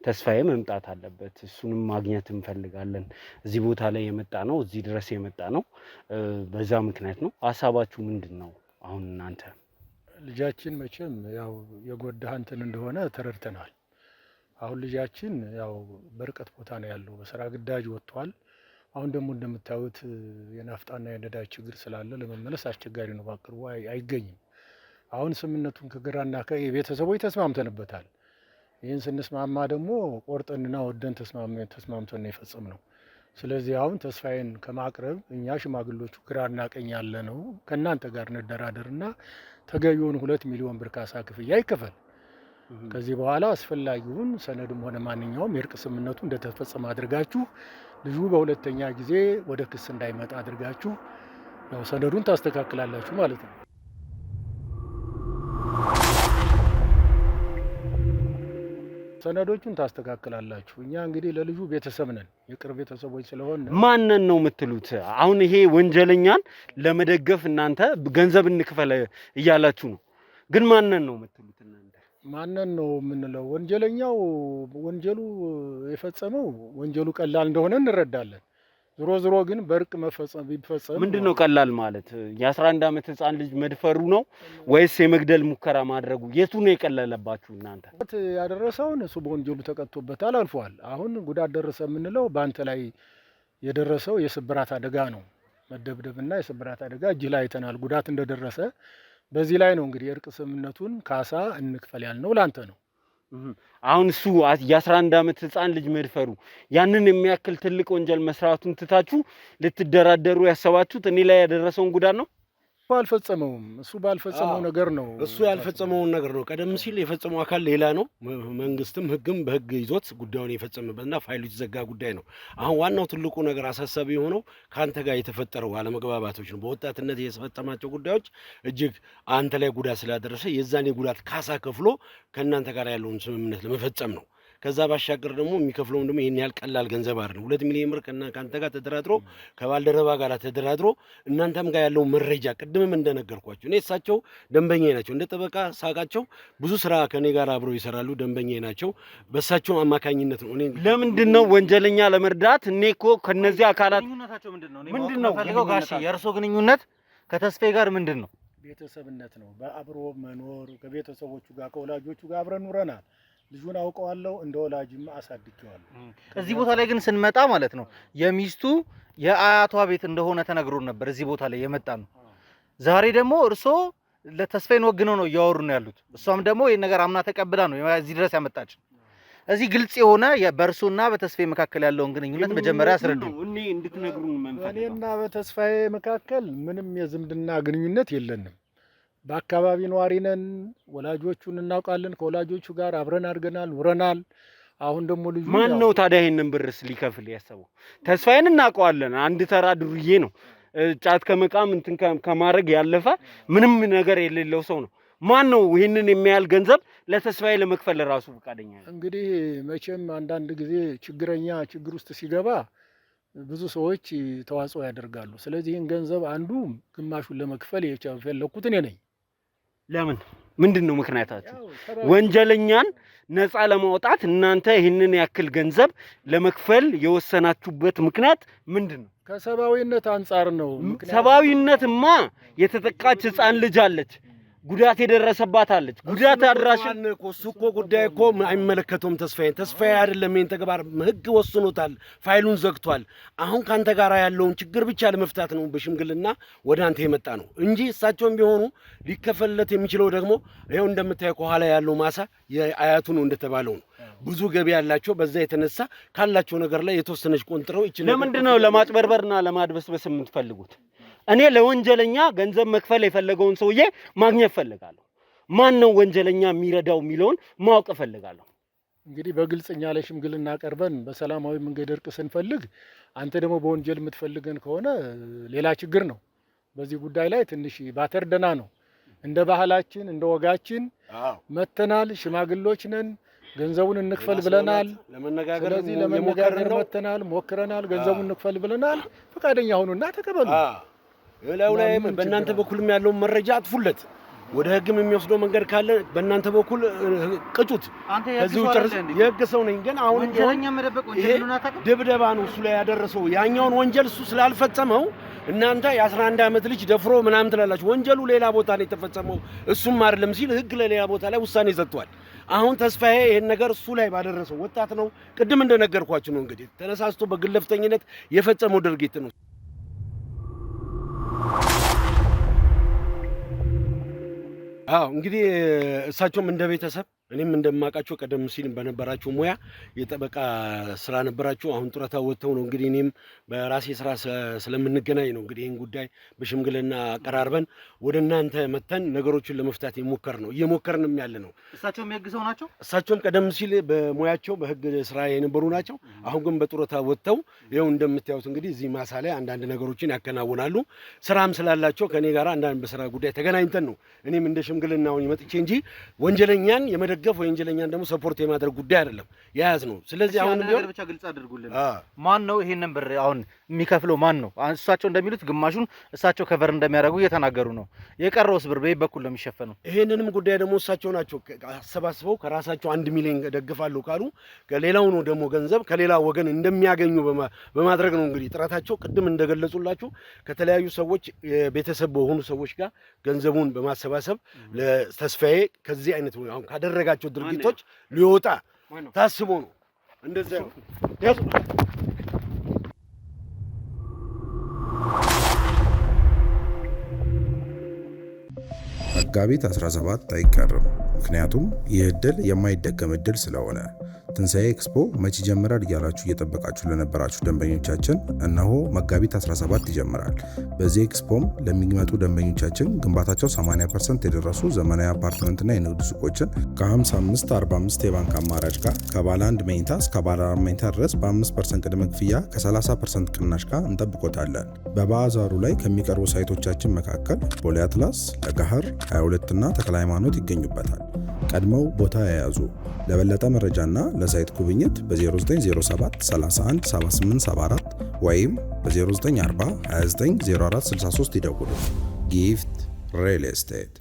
ተስፋዬ መምጣት አለበት። እሱንም ማግኘት እንፈልጋለን። እዚህ ቦታ ላይ የመጣ ነው፣ እዚህ ድረስ የመጣ ነው በዛ ምክንያት ነው። ሀሳባችሁ ምንድነው? አሁን እናንተ ልጃችን መቼም ያው የጎዳህ እንትን እንደሆነ ተረድተናል። አሁን ልጃችን ያው በርቀት ቦታ ነው ያለው፣ በስራ ግዳጅ ወጥቷል። አሁን ደግሞ እንደምታዩት የናፍጣና የነዳጅ ችግር ስላለ ለመመለስ አስቸጋሪ ነው። በቅርቡ አይገኝም። አሁን ስምምነቱን ከግራና ከቤተሰቦች ተስማምተንበታል። ይህን ስንስማማ ደግሞ ቆርጠንና ወደን ተስማምተን ነው የፈጸምነው። ስለዚህ አሁን ተስፋዬን ከማቅረብ እኛ ሽማግሌዎቹ ግራና ቀኝ ያለ ነው ከእናንተ ጋር እንደራደርና ተገቢውን 2 ሚሊዮን ብር ካሳ ክፍያ ይከፈል። ከዚህ በኋላ አስፈላጊውን ሰነድም ሆነ ማንኛውም የእርቅ ስምምነቱ እንደተፈጸመ አድርጋችሁ ልጁ በሁለተኛ ጊዜ ወደ ክስ እንዳይመጣ አድርጋችሁ ያው ሰነዱን ታስተካክላላችሁ ማለት ነው። ሰነዶቹን ታስተካክላላችሁ። እኛ እንግዲህ ለልጁ ቤተሰብ ነን፣ የቅርብ ቤተሰቦች ስለሆነ ማንን ነው የምትሉት? አሁን ይሄ ወንጀለኛን ለመደገፍ እናንተ ገንዘብ እንክፈል እያላችሁ ነው፣ ግን ማንን ነው የምትሉት እናንተ? ማንን ነው የምንለው? ወንጀለኛው ወንጀሉ የፈጸመው ወንጀሉ ቀላል እንደሆነ እንረዳለን። ዞሮ ግን በእርቅ ቢፈጸም ምንድነው ቀላል ማለት? የ11 ዓመት ህፃን ልጅ መድፈሩ ነው ወይስ የመግደል ሙከራ ማድረጉ? የቱ ነው የቀለለባችሁ እናንተ? ያደረሰውን እሱ በወንጀሉ ተቀጥቶበታል፣ አልፏል። አሁን ጉዳት ደረሰ የምንለው በአንተ ላይ የደረሰው የስብራት አደጋ ነው። መደብደብና የስብራት አደጋ እጅ ላይ አይተናል፣ ጉዳት እንደደረሰ። በዚህ ላይ ነው እንግዲህ የእርቅ ስምምነቱን ካሳ እንክፈል ያልነው ላንተ ነው። አሁን እሱ የ11 ዓመት ህፃን ልጅ መድፈሩ ያንን የሚያክል ትልቅ ወንጀል መስራቱን ትታችሁ ልትደራደሩ ያሰባችሁት እኔ ላይ ያደረሰውን ጉዳት ነው? እሱ ባልፈጸመው ነገር ነው። እሱ ያልፈጸመውን ነገር ነው። ቀደም ሲል የፈጸመው አካል ሌላ ነው። መንግስትም ህግም በህግ ይዞት ጉዳዩን የፈጸመበትና ፋይሉ የተዘጋ ጉዳይ ነው። አሁን ዋናው ትልቁ ነገር አሳሳቢ የሆነው ከአንተ ጋር የተፈጠረው አለመግባባቶች ነው። በወጣትነት የፈጸማቸው ጉዳዮች እጅግ አንተ ላይ ጉዳት ስላደረሰ የዛን የጉዳት ካሳ ከፍሎ ከእናንተ ጋር ያለውን ስምምነት ለመፈጸም ነው። ከዛ ባሻገር ደግሞ የሚከፍለውም ደግሞ ይህን ያህል ቀላል ገንዘብ አይደለም። 2 ሚሊዮን ብር ከአንተ ጋር ተደራድሮ ከባልደረባ ጋር ተደራድሮ እናንተም ጋር ያለው መረጃ ቅድምም እንደነገርኳቸው እኔ እሳቸው ደንበኛ ናቸው። እንደ ጠበቃ ሳቃቸው ብዙ ስራ ከኔ ጋር አብረው ይሰራሉ። ደንበኛ ናቸው። በእሳቸው አማካኝነት ነው። እኔ ለምንድን ነው ወንጀለኛ ለመርዳት እኔ እኮ ከነዚህ አካላት ምንድን ነው ፈልገው ጋሼ የእርሶ ግንኙነት ከተስፋዬ ጋር ምንድን ነው? ቤተሰብነት ነው። በአብሮ መኖር ከቤተሰቦቹ ጋር ከወላጆቹ ጋር አብረን ኑረናል። ልጁን አውቀዋለሁ፣ እንደ ወላጅም አሳድጌዋለሁ። እዚህ ቦታ ላይ ግን ስንመጣ ማለት ነው የሚስቱ የአያቷ ቤት እንደሆነ ተነግሮን ነበር። እዚህ ቦታ ላይ የመጣ ነው። ዛሬ ደግሞ እርሶ ለተስፋዬን ወግነው ነው እያወሩ ነው ያሉት። እሷም ደግሞ ይሄን ነገር አምና ተቀብላ ነው እዚህ ድረስ ያመጣች። እዚህ ግልጽ የሆነ በእርሶና በተስፋዬ መካከል ያለውን ግንኙነት መጀመሪያ አስረዱ። እኔ እንድትነግሩን መንፈስ እኔና በተስፋዬ መካከል ምንም የዝምድና ግንኙነት የለንም። በአካባቢ ነዋሪ ነን። ወላጆቹን እናውቃለን። ከወላጆቹ ጋር አብረን አድርገናል፣ ኑረናል። አሁን ደግሞ ልጁ ማን ነው ታዲያ ይሄንን ብርስ ሊከፍል ያሰበው? ተስፋዬን እናውቀዋለን። አንድ ተራ ዱርዬ ነው። ጫት ከመቃም እንትን ከማድረግ ያለፈ ምንም ነገር የሌለው ሰው ነው። ማን ነው ይሄንን የሚያህል ገንዘብ ለተስፋዬ ለመክፈል ራሱ ፈቃደኛ? እንግዲህ መቼም አንዳንድ ጊዜ ችግረኛ ችግር ውስጥ ሲገባ ብዙ ሰዎች ተዋጽኦ ያደርጋሉ። ስለዚህ ይህን ገንዘብ አንዱ ግማሹን ለመክፈል የፈለኩት እኔ ነኝ። ለምን? ምንድን ነው ምክንያታችሁ? ወንጀለኛን ነፃ ለማውጣት እናንተ ይህንን ያክል ገንዘብ ለመክፈል የወሰናችሁበት ምክንያት ምንድን ነው? ከሰብአዊነት አንጻር ነው። ሰብአዊነትማ የተጠቃች ህፃን ልጅ አለች፣ ጉዳት የደረሰባት አለች። ጉዳት አድራሽን እሱ እኮ ጉዳይ እኮ አይመለከተውም። ተስፋዬ አይደለም ይሄን ተግባር ህግ ወስኖታል፣ ፋይሉን ዘግቷል። አሁን ካንተ ጋር ያለውን ችግር ብቻ ለመፍታት ነው በሽምግልና ወደ አንተ የመጣ ነው እንጂ እሳቸውም ቢሆኑ ሊከፈልለት የሚችለው ደግሞ ይኸው እንደምታየው ከኋላ ያለው ማሳ የአያቱ ነው እንደተባለው ነው። ብዙ ገቢ ያላቸው በዛ የተነሳ ካላቸው ነገር ላይ የተወሰነች ቆንጥረው ይችላል። ለምንድን ነው ለማጭበርበርና ለማድበስበስ የምትፈልጉት? እኔ ለወንጀለኛ ገንዘብ መክፈል የፈለገውን ሰውዬ ማግኘት ፈልጋለሁ። ማን ነው ወንጀለኛ የሚረዳው የሚለውን ማወቅ ፈልጋለሁ። እንግዲህ በግልጽኛ ለሽምግልና ቀርበን በሰላማዊ መንገድ እርቅ ስንፈልግ፣ አንተ ደግሞ በወንጀል የምትፈልገን ከሆነ ሌላ ችግር ነው። በዚህ ጉዳይ ላይ ትንሽ ባተርደና ነው። እንደ ባህላችን እንደ ወጋችን መተናል። ሽማግሎች ነን። ገንዘቡን እንክፈል ብለናል። ስለዚህ ለመነጋገር መተናል፣ ሞክረናል። ገንዘቡን እንክፈል ብለናል። ፈቃደኛ ሁኑና ተቀበሉ። ሌላው ላይ በእናንተ በኩልም ያለውን መረጃ አጥፉለት። ወደ ህግም የሚወስደው መንገድ ካለ በእናንተ በኩል ቅጩት። ከዚህ ውጭ የህግ ሰው ነኝ፣ ግን አሁን ድብደባ ነው እሱ ላይ ያደረሰው። ያኛውን ወንጀል እሱ ስላልፈጸመው እናንተ የ11 ዓመት ልጅ ደፍሮ ምናምን ትላላችሁ። ወንጀሉ ሌላ ቦታ ላይ የተፈጸመው እሱም አይደለም ሲል ህግ ለሌላ ቦታ ላይ ውሳኔ ሰጥቷል። አሁን ተስፋዬ ይሄን ነገር እሱ ላይ ባደረሰው ወጣት ነው። ቅድም እንደነገርኳችሁ ነው። እንግዲህ ተነሳስቶ በግለፍተኝነት የፈጸመው ድርጊት ነው። እንግዲህ እሳቸውም እንደ ቤተሰብ እኔም እንደማውቃቸው ቀደም ሲል በነበራቸው ሙያ የጠበቃ ስራ ነበራቸው። አሁን ጡረታ ወጥተው ነው እንግዲህ እኔም በራሴ ስራ ስለምንገናኝ ነው እንግዲህ ይህን ጉዳይ በሽምግልና አቀራርበን ወደ እናንተ መተን ነገሮችን ለመፍታት እየሞከርንም ያለ ነው። እሳቸውም የህግ ሰው ናቸው። እሳቸውም ቀደም ሲል በሙያቸው በህግ ስራ የነበሩ ናቸው። አሁን ግን በጡረታ ወጥተው ይኸው እንደምታዩት እንግዲህ እዚህ ማሳ ላይ አንዳንድ ነገሮችን ያከናውናሉ። ስራም ስላላቸው ከኔ ጋር አንዳንድ በስራ ጉዳይ ተገናኝተን ነው እኔም እንደ ሽምግልናውን መጥቼ እንጂ ወንጀለኛን የመደገፍ ወንጀለኛን ደግሞ ሰፖርት የማድረግ ጉዳይ አይደለም የያዝ ነው። ስለዚህ አሁን ነገር ብቻ ግልጽ አድርጉልን። ማን ነው ይሄንን ብር አሁን የሚከፍለው? ማን ነው? እሳቸው እንደሚሉት ግማሹን እሳቸው ከቨር እንደሚያደርጉ እየተናገሩ ነው። የቀረውስ ብር በይ በኩል ለሚሸፈነው? ይሄንንም ጉዳይ ደግሞ እሳቸው ናቸው አሰባስበው ከራሳቸው 1 ሚሊዮን ደግፋሉ ካሉ ከሌላው ነው ደግሞ ገንዘብ ከሌላ ወገን እንደሚያገኙ በማድረግ ነው እንግዲህ ጥረታቸው። ቅድም እንደገለጹላችሁ ከተለያዩ ሰዎች ቤተሰብ በሆኑ ሰዎች ጋር ገንዘቡን በማሰባሰብ ለተስፋዬ ከዚህ አይነት አሁን ካደረጋቸው ድርጊቶች ሊወጣ ታስቦ ነው እንደዚያ ነው። መጋቢት 17 አይቀርም። ምክንያቱም ይህ ዕድል የማይደገም ዕድል ስለሆነ ትንሣኤ ኤክስፖ መቼ ይጀምራል እያላችሁ እየጠበቃችሁ ለነበራችሁ ደንበኞቻችን እነሆ መጋቢት 17 ይጀምራል። በዚህ ኤክስፖም ለሚመጡ ደንበኞቻችን ግንባታቸው 80% የደረሱ ዘመናዊ አፓርትመንትና የንግድ ሱቆችን ከ55/45 የባንክ አማራጭ ጋር ከባለ 1 መኝታ እስከ ባለ 4 መኝታ ድረስ በ5% ቅድመ ክፍያ ከ30% ቅናሽ ጋር እንጠብቆታለን። በባዛሩ ላይ ከሚቀርቡ ሳይቶቻችን መካከል ቦሌ አትላስ፣ ለገሃር 22 እና ተክለ ሃይማኖት ይገኙበታል። ቀድመው ቦታ የያዙ። ለበለጠ መረጃና ለሳይት ጉብኝት በ0907 31 7874 ወይም በ0940 29 0463 ይደውሉ። ጊፍት ሪል ስቴት